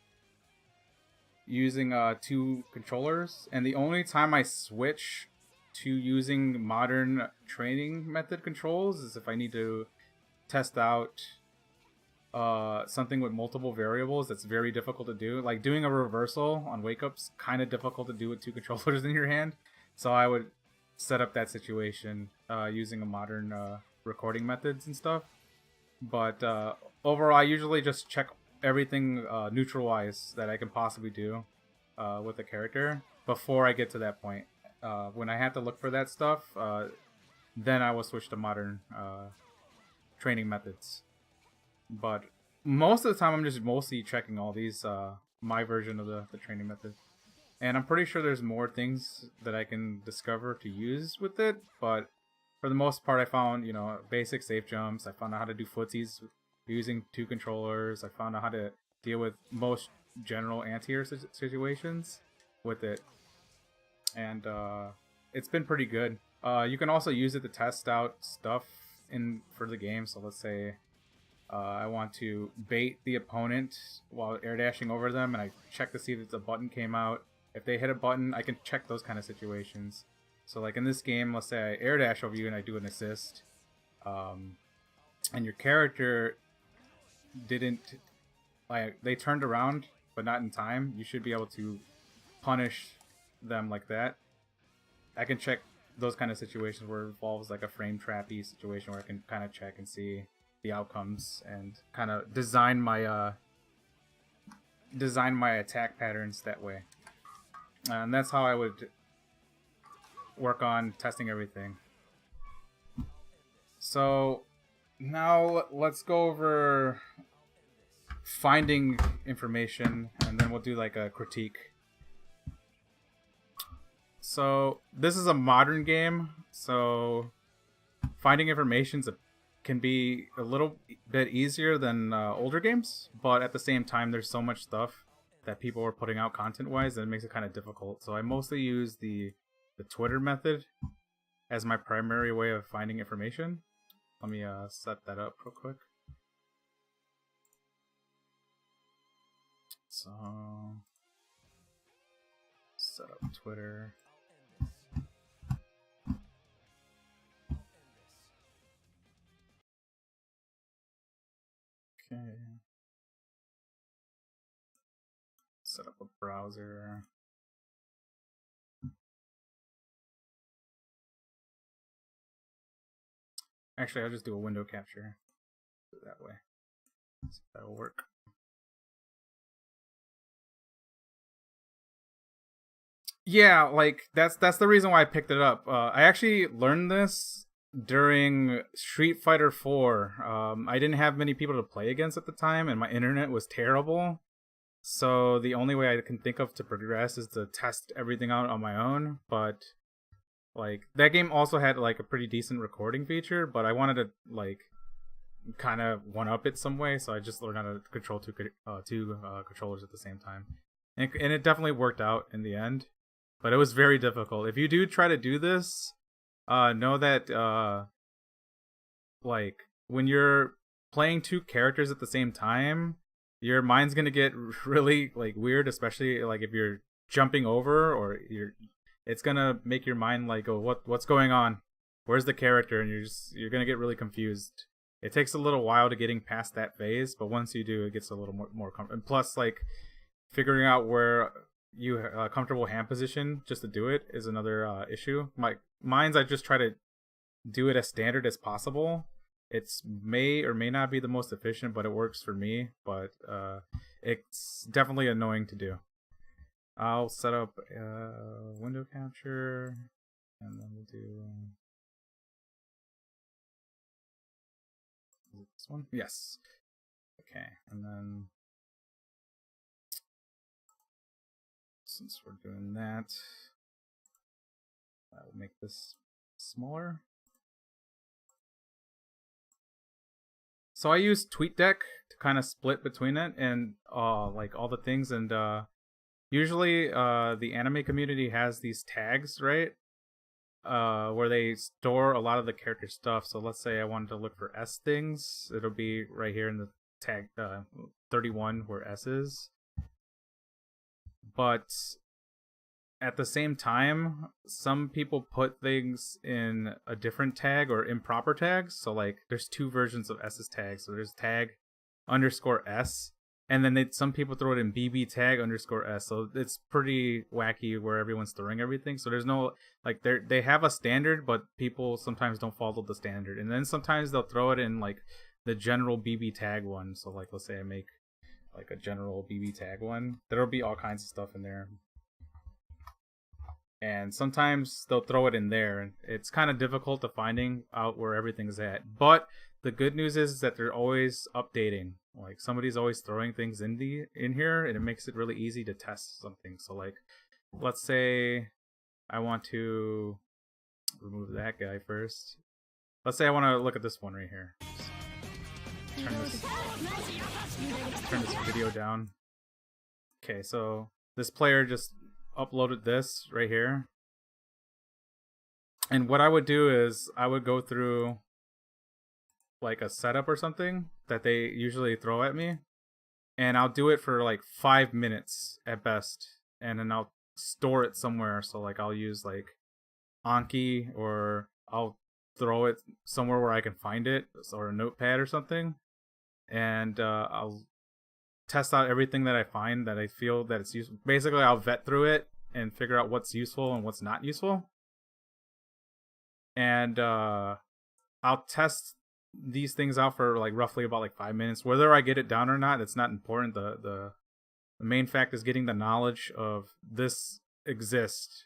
using 2 controllers. And the only time I switch to using modern training method controls is if I need to test out something with multiple variables that's very difficult to do. Like doing a reversal on wake-up's kind of difficult to do with 2 controllers in your hand. So I would set up that situation using a modern recording methods and stuff. But overall, I usually just check everything neutral-wise that I can possibly do with a character before I get to that point. When I have to look for that stuff, then I will switch to modern training methods. But most of the time, I'm just mostly checking all these, my version of the training method. And I'm pretty sure there's more things that I can discover to use with it, but for the most part, I found, basic safe jumps. I found out how to do footsies using 2 controllers. I found out how to deal with most general anti-air situations with it. And it's been pretty good. You can also use it to test out stuff for the game. So let's say I want to bait the opponent while air dashing over them, and I check to see if the button came out. If they hit a button, I can check those kind of situations. So like in this game, let's say I air dash over you and I do an assist, and your character didn't, they turned around but not in time, you should be able to punish them like that. I can check those kind of situations where it involves like a frame trappy situation where I can kind of check and see the outcomes and kind of design my attack patterns that way. And that's how I would work on testing everything. So now let's go over finding information, and then we'll do like a critique. So this is a modern game, so finding information can be a little bit easier than older games, but at the same time there's so much stuff that people are putting out content-wise that it makes it kind of difficult. So I mostly use the Twitter method as my primary way of finding information. Let me set that up real quick. So set up Twitter. Okay. Set up a browser. Actually, I'll just do a window capture that way. So that'll work. Yeah, like that's the reason why I picked it up. I actually learned this during Street Fighter 4. I didn't have many people to play against at the time, and my internet was terrible. So the only way I can think of to progress is to test everything out on my own. But like that game also had like a pretty decent recording feature, but I wanted to like kind of one up it some way, so I just learned how to control two controllers at the same time. And it definitely worked out in the end, but it was very difficult. If you do try to do this, know that like when you're playing two characters at the same time, your mind's gonna get really like weird, especially like if you're jumping over or it's gonna make your mind like, oh, what's going on? Where's the character? And you're gonna get really confused. It takes a little while to getting past that phase, but once you do, it gets a little more comfortable. And plus, like figuring out where you comfortable hand position just to do it is another issue. Mine's I just try to do it as standard as possible. It's may or may not be the most efficient, but it works for me. But it's definitely annoying to do. I'll set up window capture, and then we'll do this one. Yes. Okay, and then since we're doing that, I will make this smaller. So I use TweetDeck to kind of split between it and like all the things, and usually the anime community has these tags, right? Where they store a lot of the character stuff. So let's say I wanted to look for S things, it'll be right here in the tag 31 where S is. But at the same time, some people put things in a different tag or improper tags. So like there's two versions of S's tags. So there's tag _S, and then some people throw it in BB tag _S. So it's pretty wacky where everyone's throwing everything. So there's no like they have a standard, but people sometimes don't follow the standard. And then sometimes they'll throw it in like the general BB tag one. So like let's say I make like a general BB tag one, there'll be all kinds of stuff in there. And sometimes they'll throw it in there, and it's kind of difficult to finding out where everything's at. But the good news is that they're always updating. Like somebody's always throwing things in here, and it makes it really easy to test something. So like, let's say I want to remove that guy first. Let's say I want to look at this one right here. Turn this video down. Okay, so this player just uploaded this right here, and what I would do is I would go through like a setup or something that they usually throw at me, and I'll do it for like 5 minutes at best, and then I'll store it somewhere. So like I'll use like Anki, or I'll throw it somewhere where I can find it, or a notepad or something, and I'll test out everything that I find that I feel that it's useful. Basically, I'll vet through it and figure out what's useful and what's not useful. And I'll test these things out for like roughly about like 5 minutes. Whether I get it down or not, it's not important. The main fact is getting the knowledge of this exists.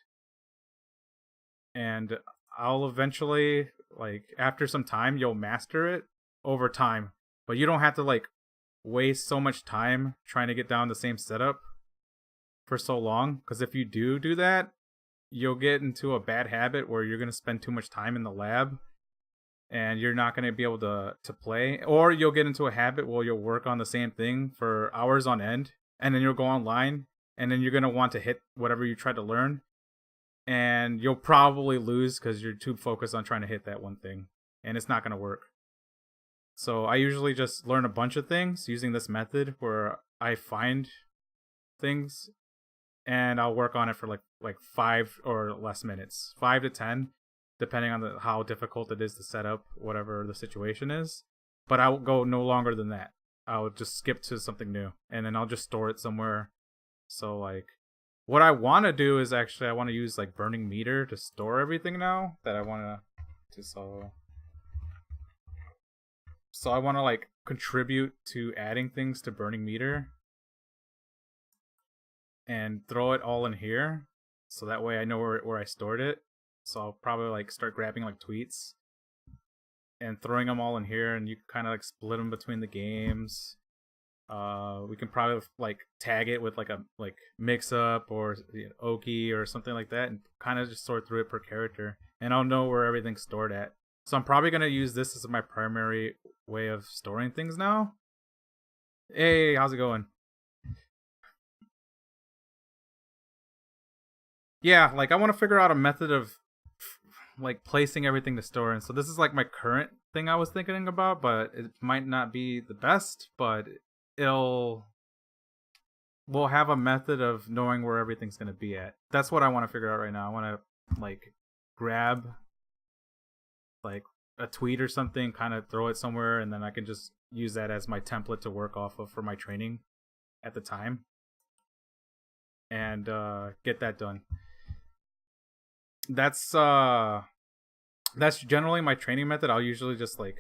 And I'll eventually, like after some time, you'll master it over time. But you don't have to like waste so much time trying to get down the same setup for so long, because if you do that, you'll get into a bad habit where you're going to spend too much time in the lab and you're not going to be able to play, or you'll get into a habit where you'll work on the same thing for hours on end, and then you'll go online, and then you're going to want to hit whatever you tried to learn, and you'll probably lose because you're too focused on trying to hit that one thing, and it's not going to work. So I usually just learn a bunch of things using this method where I find things and I'll work on it for like 5 or less minutes, 5 to 10, depending on how difficult it is to set up whatever the situation is. But I'll go no longer than that. I'll just skip to something new, and then I'll just store it somewhere. So like, what I want to do is actually I want to use like Burning Meter to store everything now that I want to solve. So I want to like contribute to adding things to Burning Meter and throw it all in here, so that way I know where I stored it. So I'll probably like start grabbing like tweets and throwing them all in here, and you can kind of like split them between the games. We can probably like tag it with like a mix up or Oki or something like that, and kind of just sort through it per character, and I'll know where everything's stored at. So I'm probably gonna use this as my primary way of storing things now. Hey, how's it going? yeah, like I want to figure out a method of like placing everything to store. And so this is like my current thing I was thinking about, but it might not be the best, but we'll have a method of knowing where everything's going to be at. That's what I want to figure out right now. I want to like grab like a tweet or something, kind of throw it somewhere, and then I can just use that as my template to work off of for my training at the time, and get that done. That's generally my training method. I'll usually just like,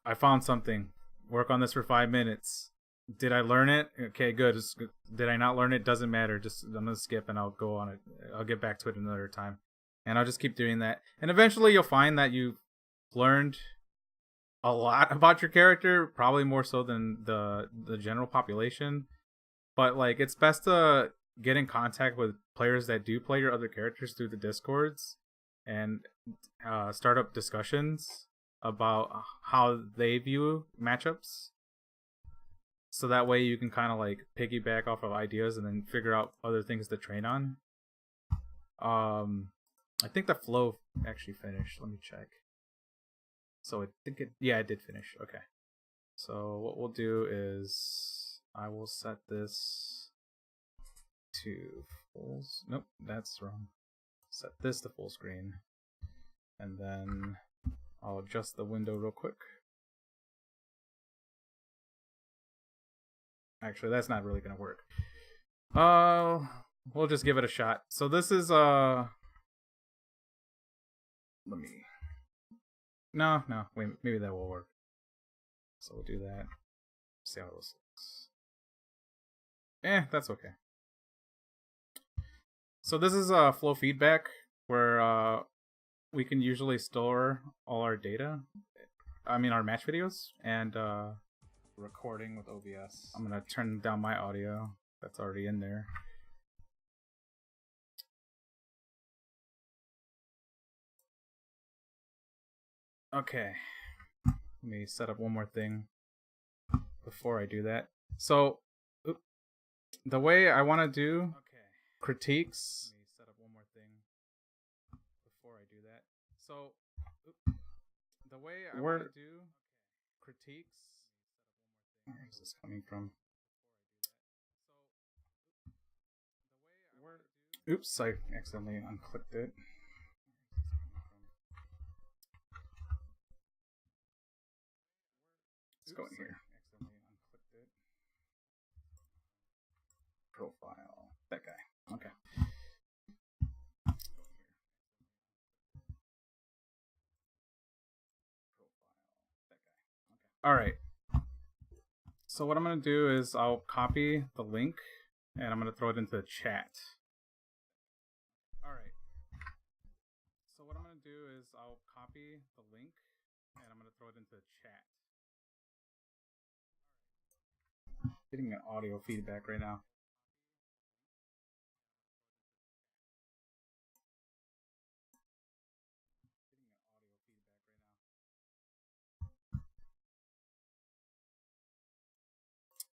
I found something, work on this for 5 minutes. Did I learn it? Okay, good. Did I not learn it? Doesn't matter. Just I'm gonna skip and I'll go on it. I'll get back to it another time, and I'll just keep doing that. And eventually, you'll find that you've learned a lot about your character, probably more so than the general population. But like, it's best to get in contact with players that do play your other characters through the Discords, and start up discussions about how they view matchups. So that way you can kind of like piggyback off of ideas and then figure out other things to train on. I think the flow actually finished. Let me check. So I think it did finish. Okay. So what we'll do is I will set this to full. Nope, that's wrong. Set this to full screen, and then I'll adjust the window real quick. Actually, that's not really gonna work. We'll just give it a shot. So this is let me. No, wait, maybe that will work. So we'll do that. See how this looks. That's okay. So this is flow feedback, where we can usually store all our data. I mean, our match videos, and recording with OBS. I'm gonna turn down my audio. That's already in there. Okay. Let me set up one more thing before I do that. So, the way I want to do critiques. Let me set up one more thing before I do that. So, the way I want to do critiques. Where is this coming from? Oops, I accidentally unclicked it. Let's go in here. Profile. That guy. Okay. Alright. So what I'm going to do is I'll copy the link and I'm going to throw it into the chat. Alright. So what I'm going to do is I'll copy the link and I'm going to throw it into the chat. Getting an audio feedback right now.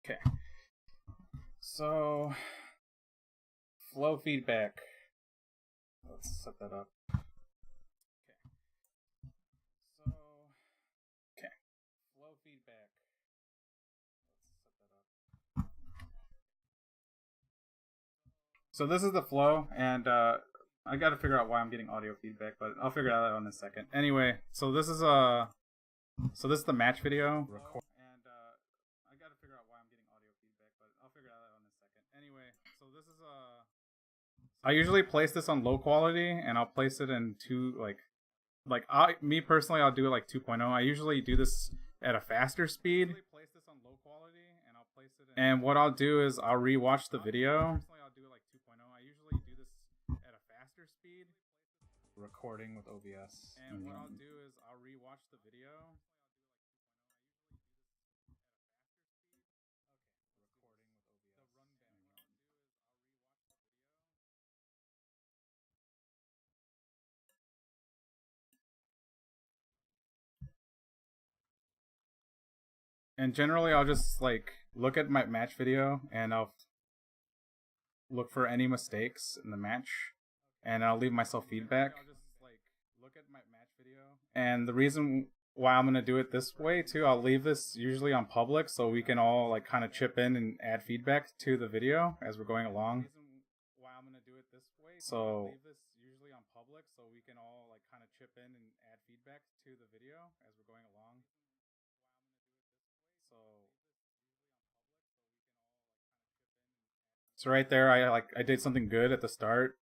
Okay. So, flow feedback. Let's set that up. Okay. Flow feedback. Let's set that up. So this is the flow, and I got to figure out why I'm getting audio feedback, but I'll figure it out in a second. Anyway, so this is the match video. Record. I usually place this on low quality, and I'll place it in me personally, I'll do it like 2.0. I usually do this at a faster speed. And what I'll do is I'll rewatch the video. Recording with OBS. And what I'll do is I'll rewatch the video. And generally, I'll just like look at my match video and I'll look for any mistakes in the match. and I'll leave myself feedback. I'll just like look at my match video. And the reason why I'm gonna do it this way too, I'll leave this usually on public so we can all like kind of chip in and add feedback to the video as we're going along. Why I'm gonna do it this way, so I'll leave this usually on public so we can all like kind of chip in and add feedback to the video as we're going along. So right there, I did something good at the start.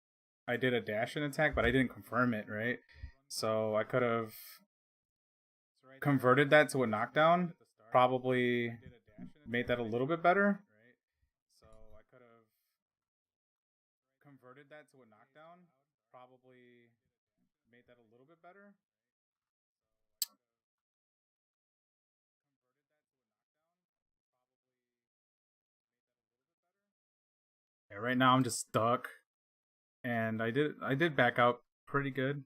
I did a dash in attack, but I didn't confirm it, right? So I could have converted that to a knockdown. Probably made that a little bit better. So I could have converted that to a knockdown. Probably made that a little bit better. Yeah, right now I'm just stuck, and I did back out pretty good.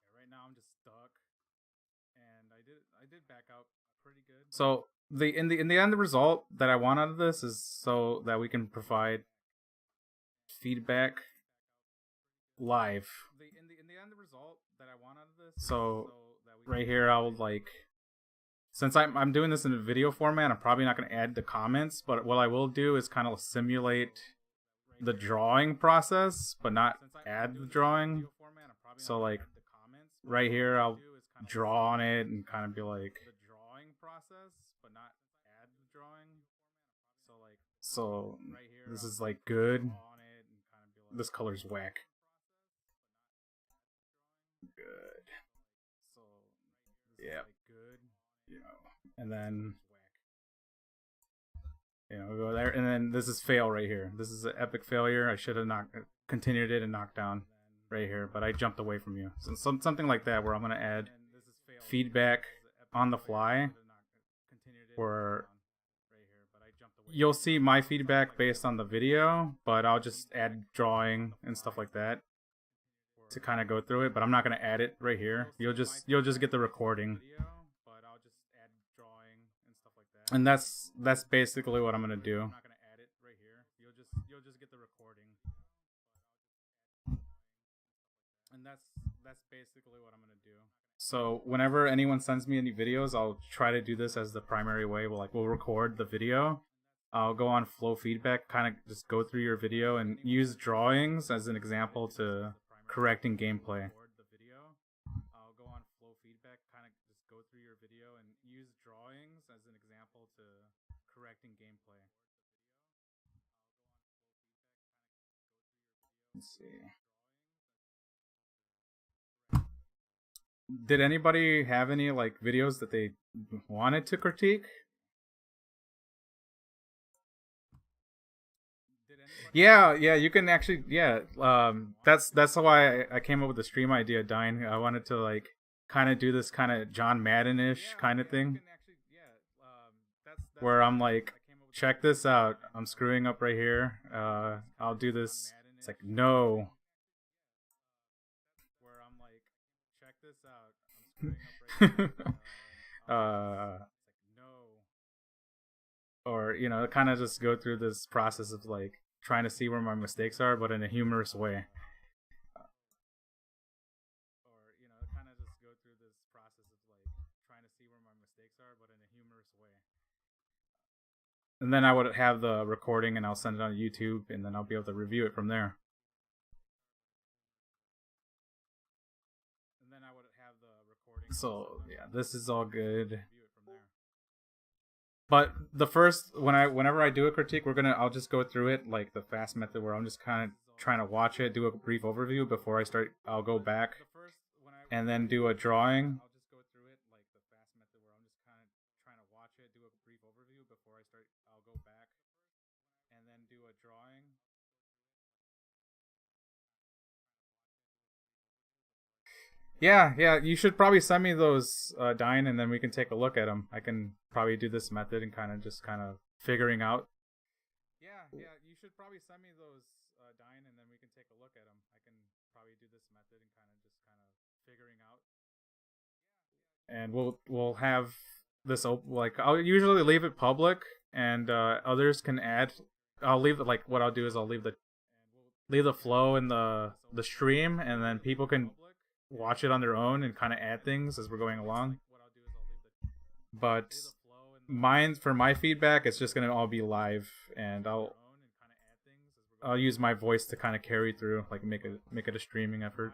Yeah, right now I'm just stuck, and I did back out pretty good. So in the end, the result that I want out of this is so that we can provide feedback live. In the end, the result that I want out of this. So right here, I'll like. Since I'm doing this in a video format, I'm probably not going to add the comments, but what I will do is kind of simulate the drawing process, but not add the drawing. So like right here, I'll draw on it and kind of be like, so this is like good. This color's whack. Good. Yeah. You know, and then we go there, and then this is fail right here. This is an epic failure. I should have continued it and knocked down right here, but I jumped away from you. So something like that, where I'm gonna add feedback on the fly, where you'll see my feedback based on the video, but I'll just add drawing and stuff like that to kind of go through it. But I'm not gonna add it right here. You'll just get the recording. And that's basically what I'm gonna do. I'm not gonna add it right here. You'll just get the recording. And that's basically what I'm gonna do. So whenever anyone sends me any videos, I'll try to do this as the primary way. We'll record the video. I'll go on flow feedback, kind of just go through your video and use drawings as an example to correcting gameplay. Let's see. Did anybody have any like videos that they wanted to critique? Yeah, you can actually, that's why I came up with the stream idea, Dyne. I wanted to like kind of do this kind of John Madden-ish kind of thing, where I'm like, check this out, I'm screwing up right here, I'll do this. It's like, no. Or kind of just go through this process of like trying to see where my mistakes are, but in a humorous way. And then I would have the recording and I'll send it on YouTube, and then I'll be able to review it from there. So yeah, this is all good. But the first, whenever I do a critique, I'll just go through it like the fast method, where I'm just kind of trying to watch it, do a brief overview before I start. I'll go back and then do a drawing. Yeah, you should probably send me those, Dyne, and then we can take a look at them. I can probably do this method and kind of figuring out. Yeah, you should probably send me those, Dyne, and then we can take a look at them. I can probably do this method and kind of figuring out. And we'll have this like I'll usually leave it public, and others can add I'll leave like what I'll do is I'll leave the flow in the stream, and then people can watch it on their own and kind of add things as we're going along. But mine, for my feedback, it's just gonna all be live, and I'll use my voice to kind of carry through, like make it a streaming effort.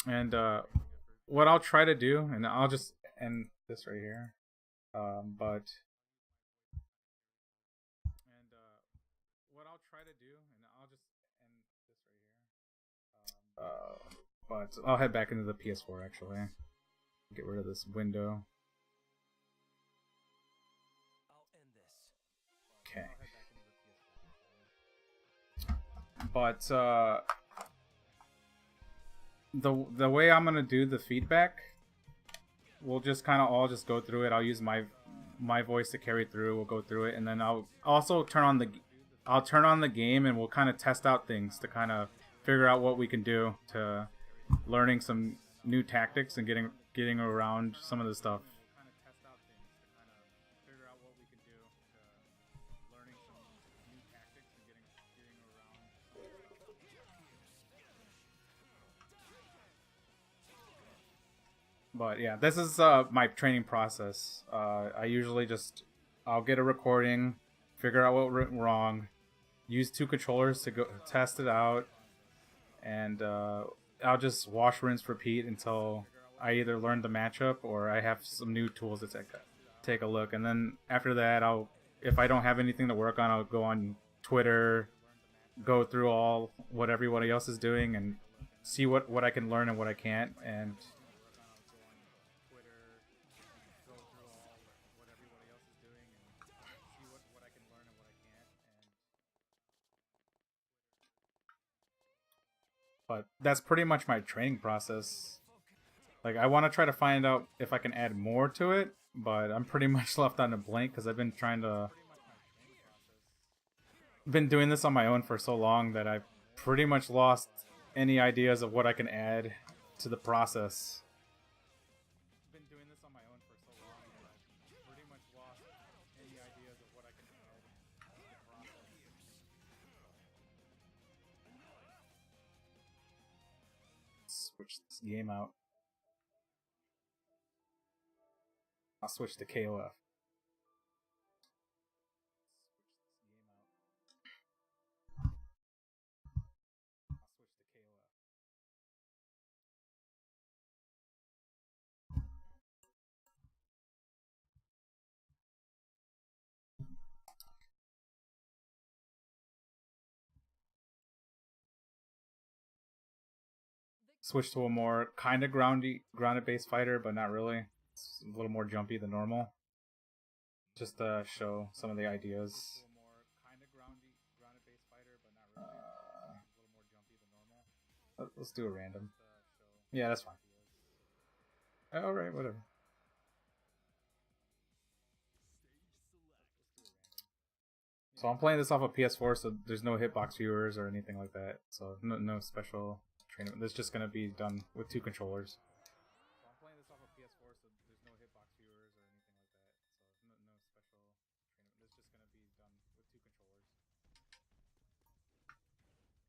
And what I'll try to do, and I'll just end this right here. But I'll head back into the PS4 actually. Get rid of this window. Okay. But the way I'm gonna do the feedback, we'll just kind of all just go through it. I'll use my voice to carry through. We'll go through it, and then I'll also turn on the game, and we'll kind of test out things to kind of figure out what we can do to learning some new tactics and getting around some of the stuff. But yeah, this is my training process. I usually I'll get a recording, figure out what went wrong, use 2 controllers to go test it out, and I'll just wash, rinse, repeat until I either learn the matchup or I have some new tools to take a look. And then after that, if I don't have anything to work on, I'll go on Twitter, go through what everybody else is doing, and see what I can learn and what I can't. And but that's pretty much my training process. Like, I want to try to find out if I can add more to it, but I'm pretty much left on a blank because I've been doing this on my own for so long that I've pretty much lost any ideas of what I can add to the process. Switch this game out. I'll switch to KOF. Switch to a more kind of grounded based fighter, but not really. It's a little more jumpy than normal. Just to show some of the ideas. Let's do a random. Yeah, that's fine. Alright, whatever. So I'm playing this off of PS4, so there's no hitbox viewers or anything like that. So no special training. This is just gonna be done with 2 controllers.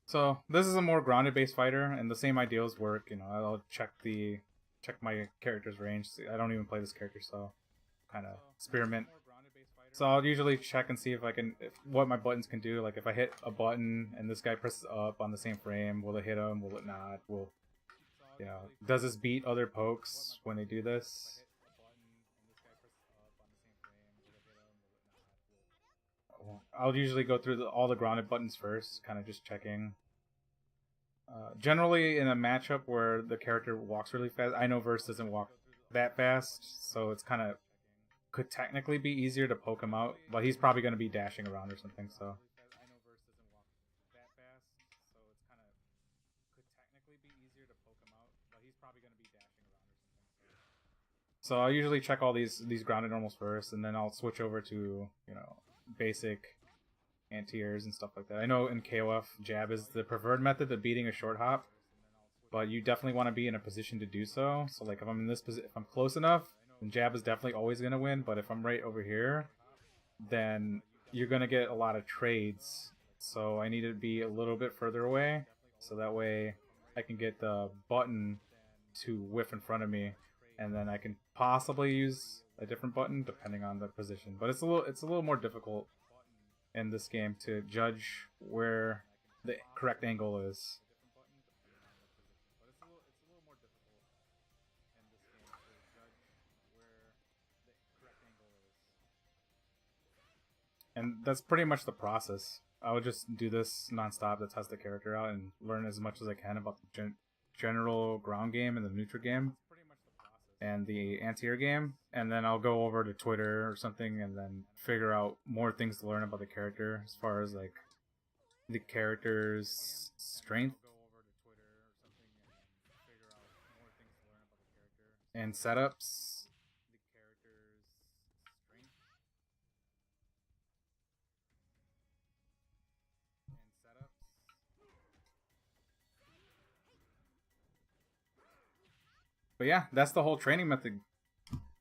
So this is a more grounded based fighter, and the same ideals work. You know, I'll check my character's range. I don't even play this character, so kind of experiment. So I'll usually check and see if what my buttons can do. Like if I hit a button and this guy presses up on the same frame, will it hit him? Will it not? Does this beat other pokes when they do this? I'll usually go through all the grounded buttons first, kind of just checking. Generally, in a matchup where the character walks really fast, I know Verse doesn't walk that fast, so it's could technically be easier to poke him out, but he's probably going to be dashing around or something, so. So I'll usually check all these grounded normals first, and then I'll switch over to, basic anti-airs and stuff like that. I know in KOF, jab is the preferred method of beating a short hop, but you definitely want to be in a position to do so. So like if I'm in this position, if I'm close enough, And jab is definitely always going to win, but if I'm right over here, then you're going to get a lot of trades. So I need to be a little bit further away, so that way I can get the button to whiff in front of me, and then I can possibly use a different button depending on the position. But it's a little more difficult in this game to judge where the correct angle is. And that's pretty much the process. I would just do this nonstop to test the character out and learn as much as I can about the general ground game and the neutral game and the anti-air game, and then I'll go over to Twitter or something and then figure out more things to learn about the character as far as like the character's strength and setups. But yeah, that's the whole training method.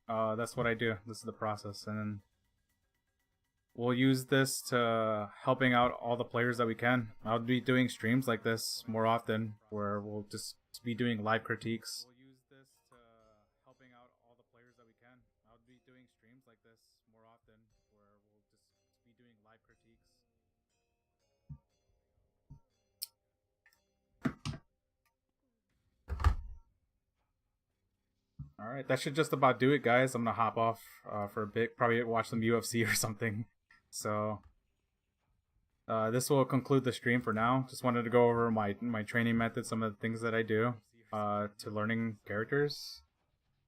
That's what I do. This is the process, and then we'll use this to helping out all the players that we can. I'll be doing streams like this more often, where we'll just be doing live critiques. Alright, that should just about do it, guys. I'm gonna hop off for a bit, probably watch some UFC or something. So, this will conclude the stream for now. Just wanted to go over my training method, some of the things that I do to learning characters,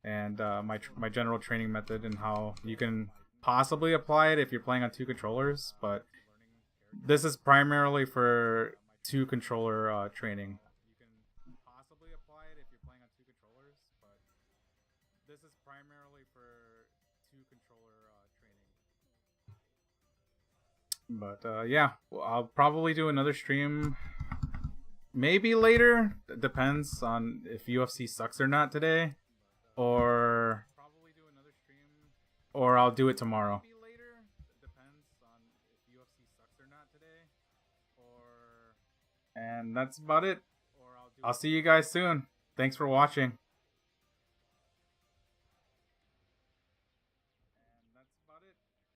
and my general training method and how you can possibly apply it if you're playing on 2 controllers. But this is primarily for 2 controller training. But yeah, I'll probably do another stream maybe later. It depends on if UFC sucks or not today, or I'll do it tomorrow. And that's about it. I'll see you guys soon. Thanks for watching.